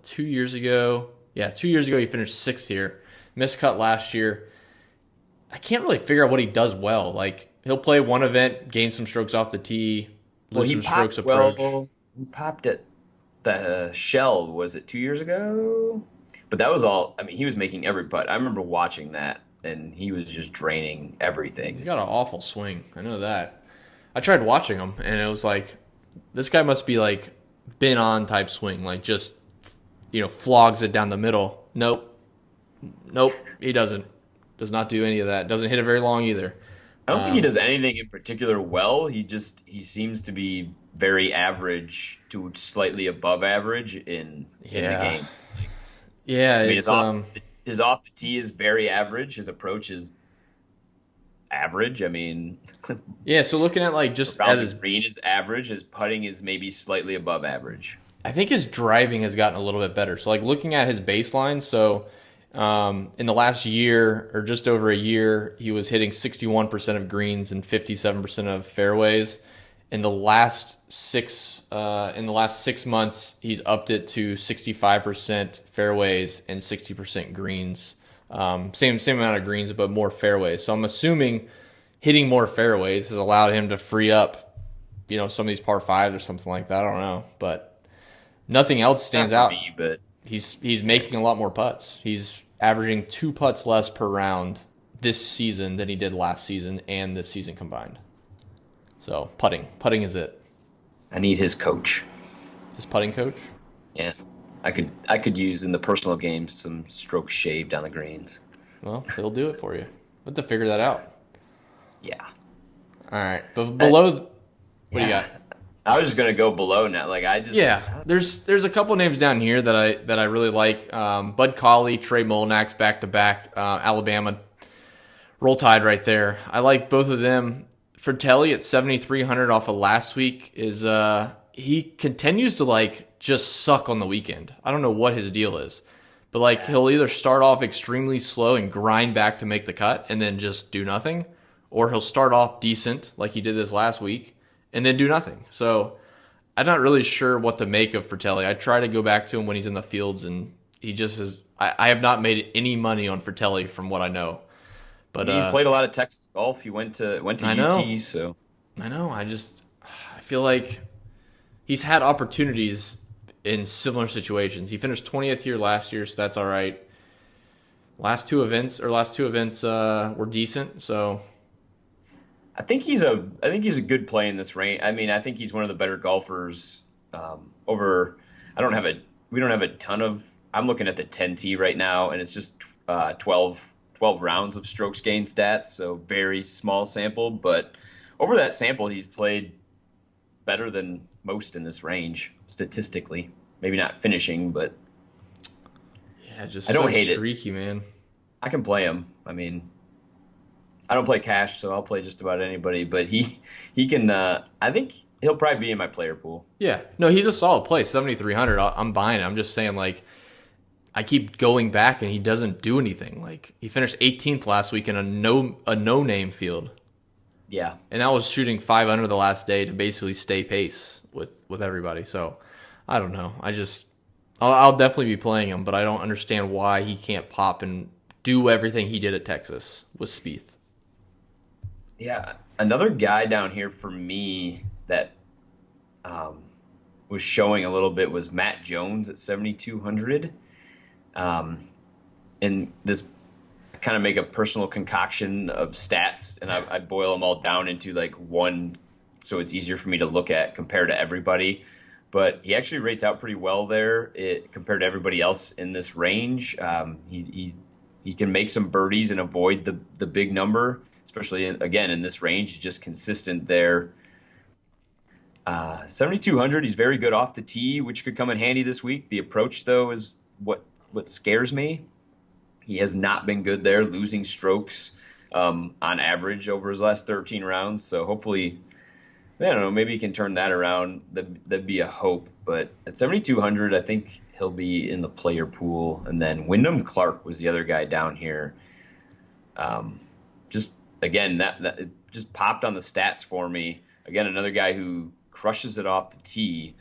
Speaker 2: 2 years ago. Yeah, 2 years ago he finished sixth here. Missed cut last year. I can't really figure out what he does well. Like, he'll play one event, gain some strokes off the tee, lose some strokes approach.
Speaker 3: He popped at the Shell, was it 2 years ago? But that was all. I mean, he was making every putt. I remember watching that, and he was just draining everything.
Speaker 2: He's got an awful swing. I know that. I tried watching him, and it was like, this guy must be like been on type swing, like just flogs it down the middle. Nope, he doesn't. Does not do any of that. Doesn't hit it very long either.
Speaker 3: I don't think he does anything in particular well. He seems to be very average to slightly above average in the game.
Speaker 2: Yeah,
Speaker 3: I mean, his off the tee is very average. His approach is average. I mean,
Speaker 2: yeah. So looking at like just
Speaker 3: around his green is average. His putting is maybe slightly above average.
Speaker 2: I think his driving has gotten a little bit better. So like looking at his baseline, so in the last year or just over a year, he was hitting 61% of greens and 57% of fairways. In the last 6 months, he's upped it to 65% fairways and 60% greens. Same amount of greens, but more fairways. So I'm assuming hitting more fairways has allowed him to free up, some of these par fives or something like that. I don't know, but nothing else stands out.
Speaker 3: But
Speaker 2: he's making a lot more putts. He's averaging 2 putts less per round this season than he did last season and this season combined. So putting is it.
Speaker 3: I need his coach.
Speaker 2: His putting coach?
Speaker 3: Yeah. I could use in the personal game some strokes shaved on the greens.
Speaker 2: Well, he'll do it for you. We'll have to figure that out.
Speaker 3: Yeah.
Speaker 2: All right. But below, what do you got?
Speaker 3: I was just gonna go below now.
Speaker 2: There's a couple names down here that I really like. Bud Cauley, Trey Molinax back to back. Alabama roll tide right there. I like both of them. Fratelli at 7,300 off of last week is he continues to just suck on the weekend. I don't know what his deal is, but he'll either start off extremely slow and grind back to make the cut and then just do nothing, or he'll start off decent like he did this last week and then do nothing. So I'm not really sure what to make of Fratelli. I try to go back to him when he's in the fields, and he just is. I have not made any money on Fratelli from what I know. But
Speaker 3: he's played a lot of Texas golf. He went to UT, so
Speaker 2: I know. I feel like he's had opportunities in similar situations. He finished 20th here last year, so that's all right. Last two events were decent, so
Speaker 3: I think he's a good play in this range. I mean, I think he's one of the better golfers over. We don't have a ton of. I'm looking at the 10T right now, and it's just 12 rounds of strokes gained stats, so very small sample. But over that sample, he's played better than most in this range statistically. Maybe not finishing, but
Speaker 2: yeah, just
Speaker 3: I don't
Speaker 2: so
Speaker 3: hate
Speaker 2: streaky, man.
Speaker 3: I can play him. I mean, I don't play cash, so I'll play just about anybody. But he can. I think he'll probably be in my player pool.
Speaker 2: Yeah, no, he's a solid play. 7,300. I'm buying it. I'm just saying, I keep going back and he doesn't do anything. He finished 18th last week in a no-name field.
Speaker 3: Yeah.
Speaker 2: And that was shooting 5 under the last day to basically stay pace with everybody. So I don't know. I'll definitely be playing him, but I don't understand why he can't pop and do everything he did at Texas with Spieth.
Speaker 3: Yeah. Another guy down here for me that was showing a little bit was Matt Jones at 7,200. And this kind of make a personal concoction of stats, and I boil them all down into one, so it's easier for me to look at compared to everybody. but he actually rates out pretty well there compared to everybody else in this range. He can make some birdies and avoid the big number, especially, again, in this range. He's just consistent there. 7,200, he's very good off the tee, which could come in handy this week. The approach, though, is what scares me. He has not been good there, losing strokes on average over his last 13 rounds. So hopefully, I don't know, maybe he can turn that around. That'd be a hope. But at 7,200, I think he'll be in the player pool. And then Wyndham Clark was the other guy down here. Just, again, that it just popped on the stats for me. Again, another guy who crushes it off the tee.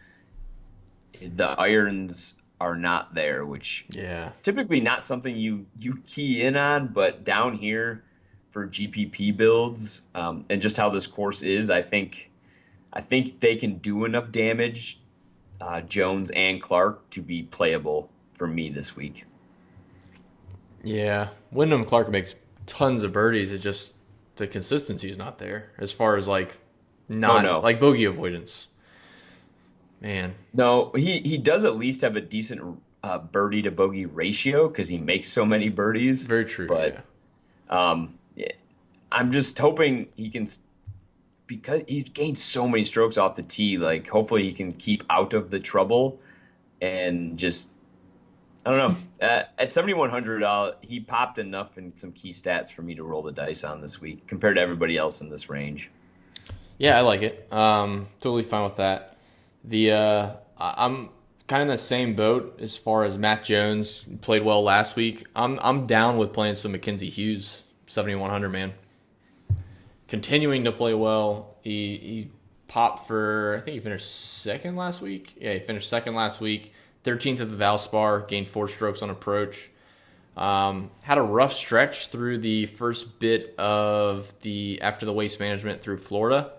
Speaker 3: The irons are not there, which is typically not something you key in on, but down here for GPP builds and just how this course is, I think they can do enough damage, Jones and Clark, to be playable for me this week.
Speaker 2: Yeah, Wyndham Clark makes tons of birdies. It's just the consistency is not there as far as like like bogey avoidance. Man. No,
Speaker 3: he does at least have a decent birdie to bogey ratio because he makes so many birdies.
Speaker 2: Very true.
Speaker 3: But I'm just hoping he can, because he's gained so many strokes off the tee. Like, hopefully he can keep out of the trouble and just, I don't know. At 7,100, he popped enough in some key stats for me to roll the dice on this week compared to everybody else in this range.
Speaker 2: Yeah, I like it. Totally fine with that. I'm kind of in the same boat as far as Matt Jones played well last week. I'm down with playing some Mackenzie Hughes, 7,100, man. Continuing to play well. He popped for, I think he finished second last week. Yeah, he finished second last week. 13th at the Valspar, gained 4 strokes on approach. Had a rough stretch through the first bit of after the Waste Management through Florida,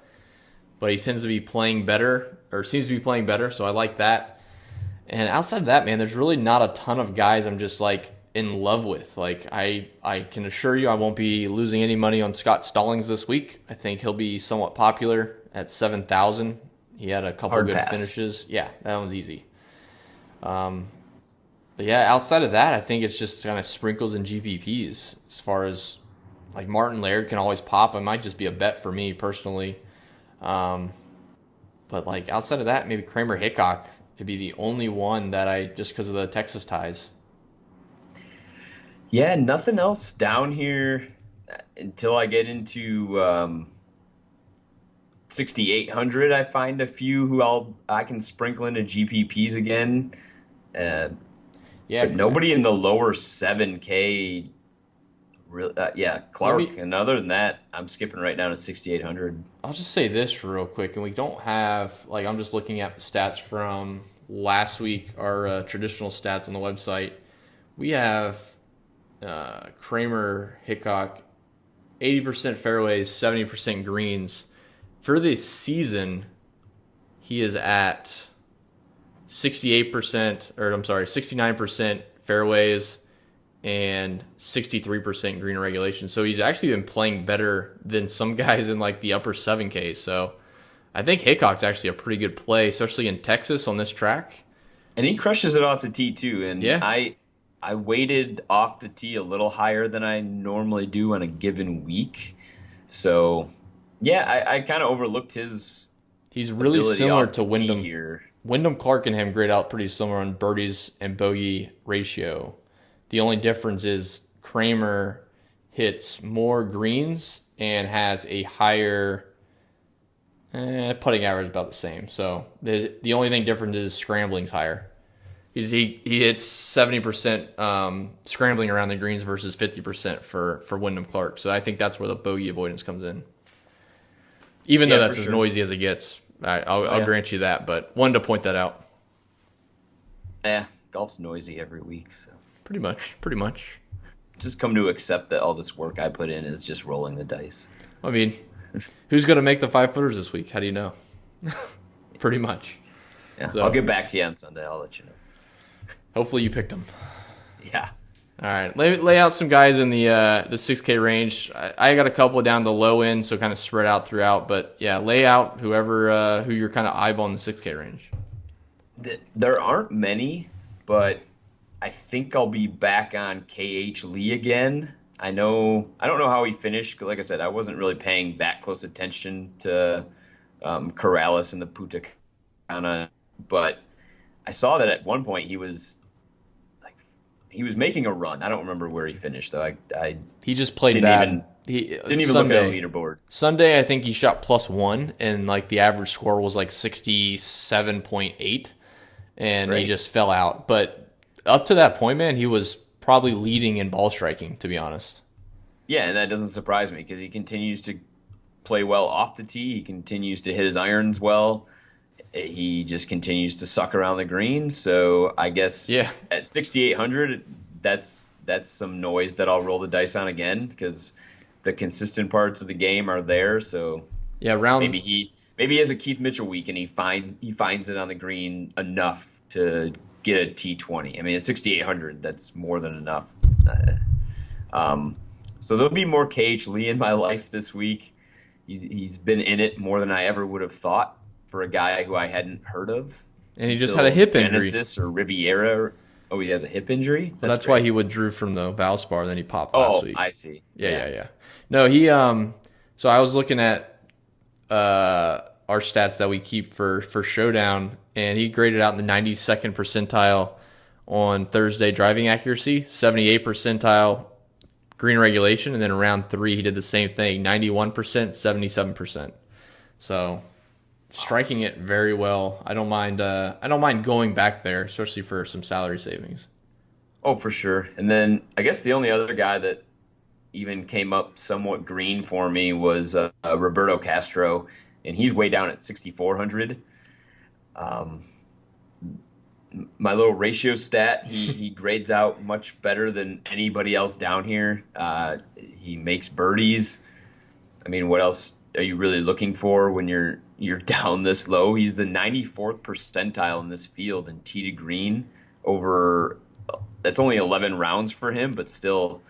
Speaker 2: but he tends to be playing better, or seems to be playing better, so I like that. And outside of that, man, there's really not a ton of guys I'm just like in love with. Like, I can assure you I won't be losing any money on Scott Stallings this week. I think he'll be somewhat popular at 7,000. He had a couple good finishes. Yeah, that one's easy. But yeah, outside of that, I think it's just kind of sprinkles and GPPs. As far as like Martin Laird can always pop. It might just be a bet for me personally. But like outside of that, maybe Kramer Hickok could be the only one that just because of the Texas ties.
Speaker 3: Yeah, nothing else down here until I get into 6,800. I find a few who I can sprinkle into GPPs again. But nobody in the lower 7K. Clark. And other than that, I'm skipping right down to 6,800.
Speaker 2: I'll just say this real quick, and we don't have, like, I'm just looking at the stats from last week, our traditional stats on the website. We have Kramer Hickok, 80% fairways, 70% greens. For this season, he is at 69% fairways and 63% green regulation. So he's actually been playing better than some guys in like the upper 7K. So I think Hickok's actually a pretty good play, especially in Texas on this track.
Speaker 3: And he crushes it off the tee too. And
Speaker 2: yeah.
Speaker 3: I weighted off the tee a little higher than I normally do on a given week. So yeah, I kind of overlooked his.
Speaker 2: He's really similar to Wyndham here. Wyndham Clark and him grade out pretty similar on birdies and bogey ratio. The only difference is Kramer hits more greens and has a higher putting average, about the same. So the only thing different is scrambling's higher. He hits 70% scrambling around the greens versus 50% for Wyndham Clark. So I think that's where the bogey avoidance comes in. Even though that's as noisy as it gets. I'll grant you that, but wanted to point that out.
Speaker 3: Yeah, golf's noisy every week, so
Speaker 2: pretty much.
Speaker 3: Just come to accept that all this work I put in is just rolling the dice.
Speaker 2: I mean, who's going to make the 5-footers this week? How do you know? Pretty much.
Speaker 3: Yeah, so, I'll get back to you on Sunday. I'll let you know.
Speaker 2: Hopefully you picked them.
Speaker 3: Yeah.
Speaker 2: All right, lay out some guys in the 6K range. I got a couple down the low end, so kind of spread out throughout. But yeah, lay out who you're kind of eyeballing the 6K range.
Speaker 3: There aren't many, but I think I'll be back on KH Lee again. I don't know how he finished. Like I said, I wasn't really paying that close attention to Corrales and the Punta Cana, but I saw that at one point he was making a run. I don't remember where he finished though. I
Speaker 2: He just played
Speaker 3: didn't
Speaker 2: bad.
Speaker 3: didn't even look at the leaderboard.
Speaker 2: Sunday, I think he shot +1, and like the average score was like 67.8, and he just fell out. But up to that point, man, he was probably leading in ball striking, to be honest.
Speaker 3: Yeah, and that doesn't surprise me because he continues to play well off the tee. He continues to hit his irons well. He just continues to suck around the green. So I guess at 6,800, that's some noise that I'll roll the dice on again because the consistent parts of the game are there. So maybe he has a Keith Mitchell week and he finds it on the green enough to get a T20. I mean, at 6,800, that's more than enough. So there'll be more KH Lee in my life this week. He's been in it more than I ever would have thought for a guy who I hadn't heard of.
Speaker 2: And he just had a hip injury.
Speaker 3: Genesis or Riviera. Oh, he has a hip injury?
Speaker 2: That's why he withdrew from the Valspar, then he popped last week.
Speaker 3: I see.
Speaker 2: Yeah. No, he so I was looking at our stats that we keep for Showdown, and he graded out in the 92nd percentile on Thursday driving accuracy, 78th percentile green regulation, and then in round 3 he did the same thing, 91%, 77%. So striking it very well. I don't mind going back there, especially for some salary savings.
Speaker 3: Oh, for sure. And then I guess the only other guy that even came up somewhat green for me was Roberto Castro, and he's way down at 6,400. My little ratio stat, he grades out much better than anybody else down here. He makes birdies. I mean, what else are you really looking for when you're down this low? He's the 94th percentile in this field in tee to green over. That's only 11 rounds for him, but still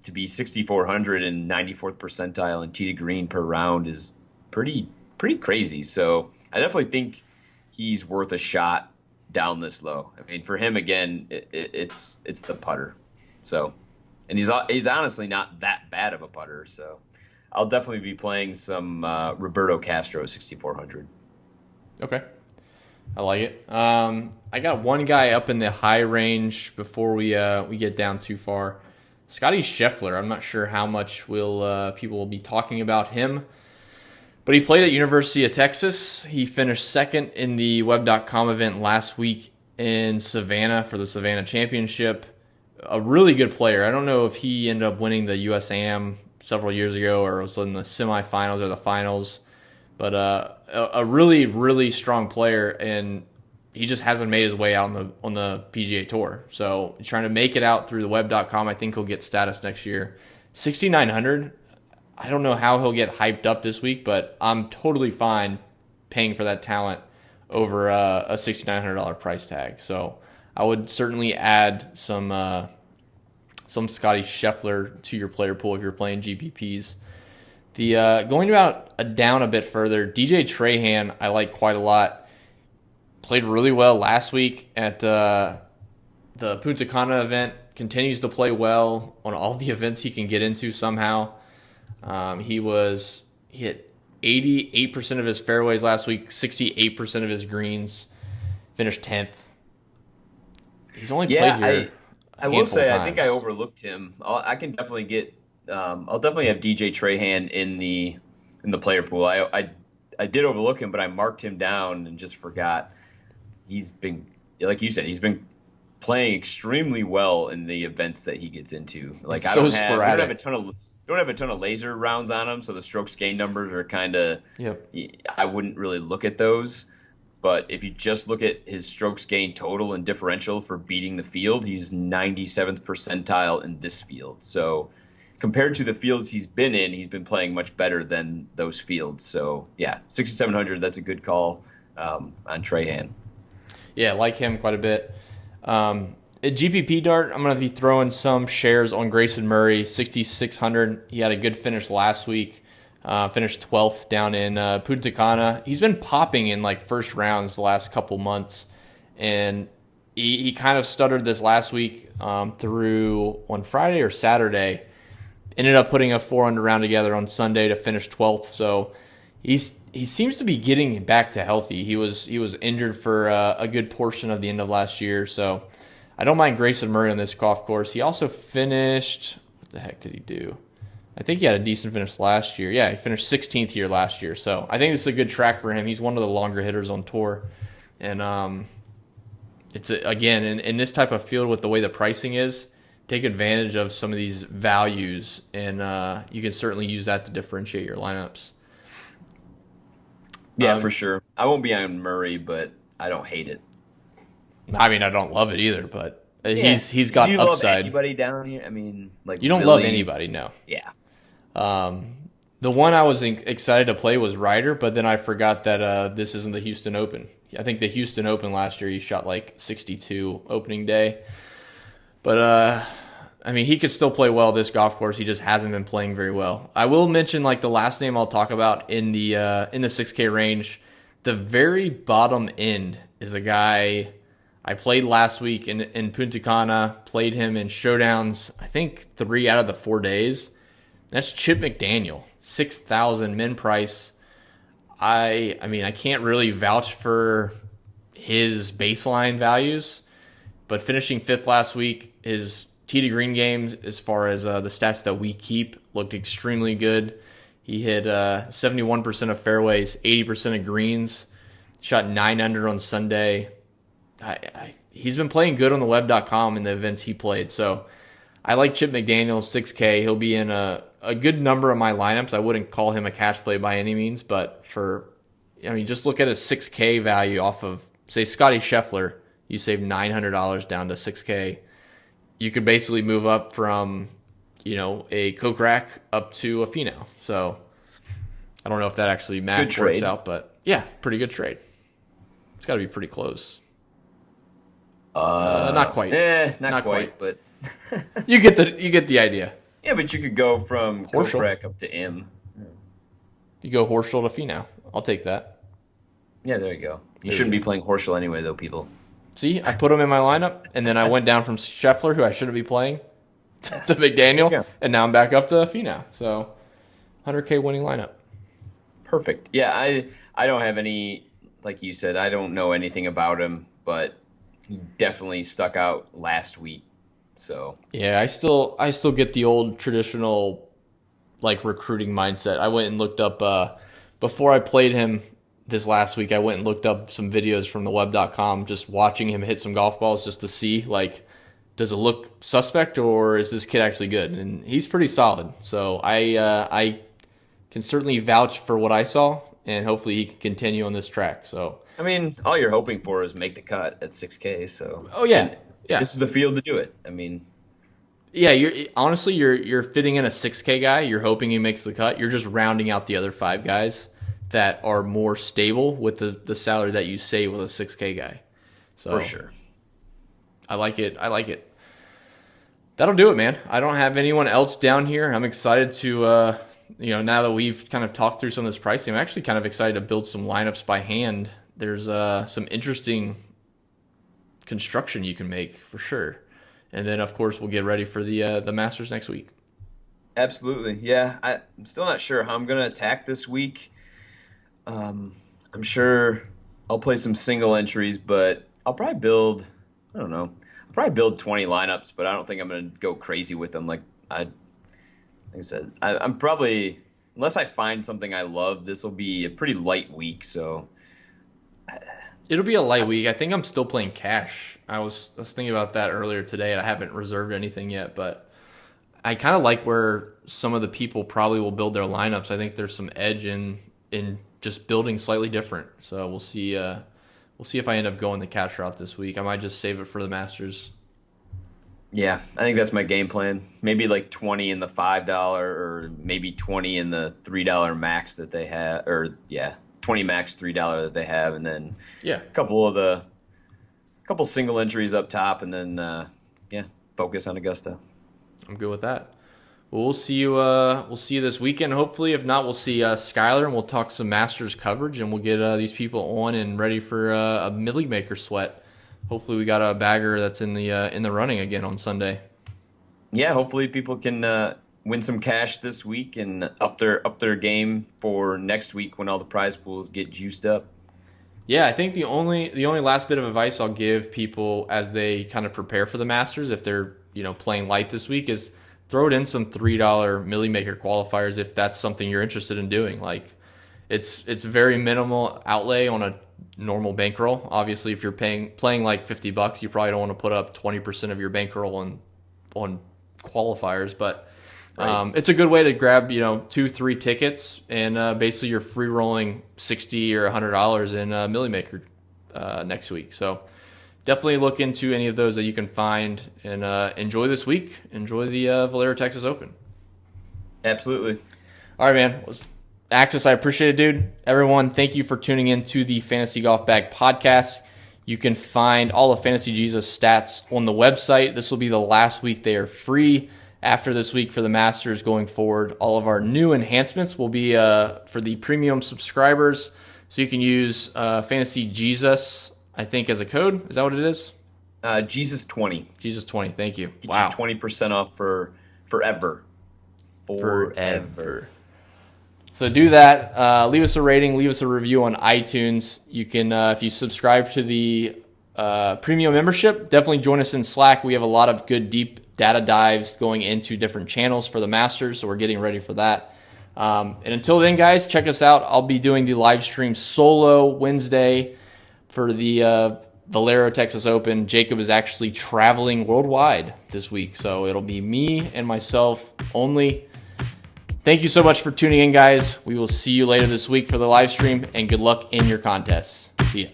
Speaker 3: to be 6,400 and 94th percentile in tee to green per round is pretty crazy. So I definitely think he's worth a shot down this low. I mean, for him again, it's the putter. So, and he's honestly not that bad of a putter. So I'll definitely be playing some Roberto Castro 6,400.
Speaker 2: Okay. I like it. I got one guy up in the high range before we get down too far. Scotty Scheffler. I'm not sure how much people will be talking about him, but he played at University of Texas. He finished second in the Web.com event last week in Savannah for the Savannah Championship. A really good player. I don't know if he ended up winning the USAM several years ago or was in the semifinals or the finals, but a really, really strong player, and he just hasn't made his way out on the PGA Tour. So he's trying to make it out through the Web.com. I think he'll get status next year. 6,900. I don't know how he'll get hyped up this week, but I'm totally fine paying for that talent over a $6,900 price tag. So I would certainly add some Scotty Scheffler to your player pool if you're playing GPPs. The going down a bit further, DJ Trahan I like quite a lot. Played really well last week at the Punta Cana event. Continues to play well on all the events he can get into somehow. He hit 88% of his fairways last week, 68% of his greens, finished 10th. He's only played here.
Speaker 3: I will say, I think I overlooked him. I can definitely get. I'll definitely have DJ Trahan in the player pool. I did overlook him, but I marked him down and just forgot. He's been, like you said, he's been playing extremely well in the events that he gets into. Like I don't have a ton of laser rounds on him, so the strokes gain numbers are kind of. Yep. I wouldn't really look at those. But if you just look at his strokes gained total and differential for beating the field, he's 97th percentile in this field. So compared to the fields he's been in, he's been playing much better than those fields. So, yeah, 6,700, that's a good call on Trahan.
Speaker 2: Yeah, I like him quite a bit. At GPP Dart, I'm going to be throwing some shares on Grayson Murray, 6,600. He had a good finish last week. Finished 12th down in Punta Cana. He's been popping in like first rounds the last couple months. and he kind of stuttered this last week through on Friday or Saturday. Ended up putting a 4 under round together on Sunday to finish 12th. So he seems to be getting back to healthy. He was injured for a good portion of the end of last year. So I don't mind Grayson Murray on this golf course. He also finished, what the heck did he do? I think he had a decent finish last year. Yeah, he finished 16th here last year. So I think this is a good track for him. He's one of the longer hitters on tour. And it's, again, in this type of field with the way the pricing is, take advantage of some of these values, and you can certainly use that to differentiate your lineups.
Speaker 3: Yeah, for sure. I won't be on Murray, but I don't hate it.
Speaker 2: I mean, I don't love it either, but he's got
Speaker 3: Do you
Speaker 2: upside.
Speaker 3: love anybody down here? I mean, like
Speaker 2: You don't
Speaker 3: really,
Speaker 2: love anybody, no.
Speaker 3: Yeah.
Speaker 2: The one I was excited to play was Ryder, but then I forgot that this isn't the Houston Open. I think the Houston Open last year he shot like 62 opening day. But, I mean, he could still play well this golf course. He just hasn't been playing very well. I will mention, like, the last name I'll talk about in the 6K range. The very bottom end is a guy I played last week in Punta Cana, played him in showdowns, I think 3 out of the 4 days. That's Chip McDaniel, 6,000 min price. I mean, I can't really vouch for his baseline values, but finishing 5th last week, his tee to green games, as far as the stats that we keep, looked extremely good. He hit 71% of fairways, 80% of greens, shot 9 under on Sunday. He's been playing good on the web.com in the events he played. So I like Chip McDaniel, 6K. He'll be in a good number of my lineups. I wouldn't call him a cash play by any means, but just look at a 6K value off of, say, Scotty Scheffler. You save $900 down to 6K. You could basically move up from, a Kokrak up to a Finau. So I don't know if that actually math works out, but yeah, pretty good trade. It's got to be pretty close. Not quite.
Speaker 3: Not quite, but
Speaker 2: you get the idea.
Speaker 3: Yeah, but you could go from Kokrak up to M.
Speaker 2: You go Horschel to Finau. I'll take that.
Speaker 3: Yeah, there you go. You shouldn't be playing Horschel anyway, though, people.
Speaker 2: See, I put him in my lineup, and then I went down from Scheffler, who I shouldn't be playing, to McDaniel, and now I'm back up to Finau. So, 100K winning lineup.
Speaker 3: Perfect. Yeah, I don't have any, like you said, I don't know anything about him, but he definitely stuck out last week. So
Speaker 2: yeah, I still get the old traditional like recruiting mindset. I went and looked up before I played him this last week. I went and looked up some videos from the web.com, just watching him hit some golf balls just to see, like, does it look suspect or is this kid actually good? And he's pretty solid. So I can certainly vouch for what I saw, and hopefully he can continue on this track. So
Speaker 3: I mean, all you're hoping for is make the cut at 6K. So
Speaker 2: yeah,
Speaker 3: this is the field to do it. I mean,
Speaker 2: yeah, you're fitting in a 6K guy. You're hoping he makes the cut. You're just rounding out the other 5 guys that are more stable with the salary that you save with a 6K guy. So
Speaker 3: for sure.
Speaker 2: I like it. That'll do it, man. I don't have anyone else down here. I'm excited to, now that we've kind of talked through some of this pricing, I'm actually kind of excited to build some lineups by hand. There's some interesting construction you can make for sure. And then, of course, we'll get ready for the Masters next week.
Speaker 3: Absolutely. Yeah, I'm still not sure how I'm going to attack this week. I'm sure I'll play some single entries, but I'll probably build, I don't know, I'll probably build 20 lineups, but I don't think I'm going to go crazy with them. Like I said, I'm probably, unless I find something I love, this will be a pretty light week. So
Speaker 2: it'll be a light week. I think I'm still playing cash. I was thinking about that earlier today, and I haven't reserved anything yet, but I kind of like where some of the people probably will build their lineups. I think there's some edge in just building slightly different. So we'll see. We'll see if I end up going the cash route this week. I might just save it for the Masters.
Speaker 3: Yeah, I think that's my game plan. Maybe like 20 in the $5 or maybe 20 in the $3 max that they have, or 20 max $3 that they have, and then a couple single entries up top, and then focus on Augusta.
Speaker 2: I'm good with that. Well, we'll see you. We'll see you this weekend. Hopefully, if not, we'll see Skylar, and we'll talk some Masters coverage, and we'll get these people on and ready for a Millie Maker sweat. hopefully we got a bagger that's in the running again on Sunday.
Speaker 3: Yeah, hopefully people can win some cash this week and up their game for next week when all the prize pools get juiced up.
Speaker 2: Yeah, I think the only last bit of advice I'll give people as they kind of prepare for the Masters, if they're playing light this week, is throw it in some $3 Millie Maker qualifiers if that's something you're interested in doing. Like it's very minimal outlay on a normal bankroll. Obviously, if you're playing like $50, you probably don't want to put up 20% of your bankroll on qualifiers, but right. It's a good way to grab 2-3 tickets and basically you're free rolling $60 or $100 in Millie Maker next week. So definitely look into any of those that you can find and enjoy this week. Enjoy the Valero Texas Open.
Speaker 3: Absolutely.
Speaker 2: All right, man. Axis, I appreciate it, dude. Everyone, thank you for tuning in to the Fantasy Golf Bag podcast. You can find all of Fantasy Jesus stats on the website. This will be the last week they are free. After this week for the Masters going forward, all of our new enhancements will be for the premium subscribers. So you can use Fantasy Jesus, I think, as a code. Is that what it is?
Speaker 3: Jesus20.
Speaker 2: Jesus20, thank you.
Speaker 3: Get you 20% off for forever. Forever.
Speaker 2: So do that. Leave us a rating. Leave us a review on iTunes. You can, if you subscribe to the premium membership, definitely join us in Slack. We have a lot of good deep data dives going into different channels for the Masters, so we're getting ready for that. And until then, guys, check us out. I'll be doing the live stream solo Wednesday for the Valero Texas Open. Jacob is actually traveling worldwide this week, so it'll be me and myself only. Thank you so much for tuning in, guys. We will see you later this week for the live stream, and good luck in your contests. See ya.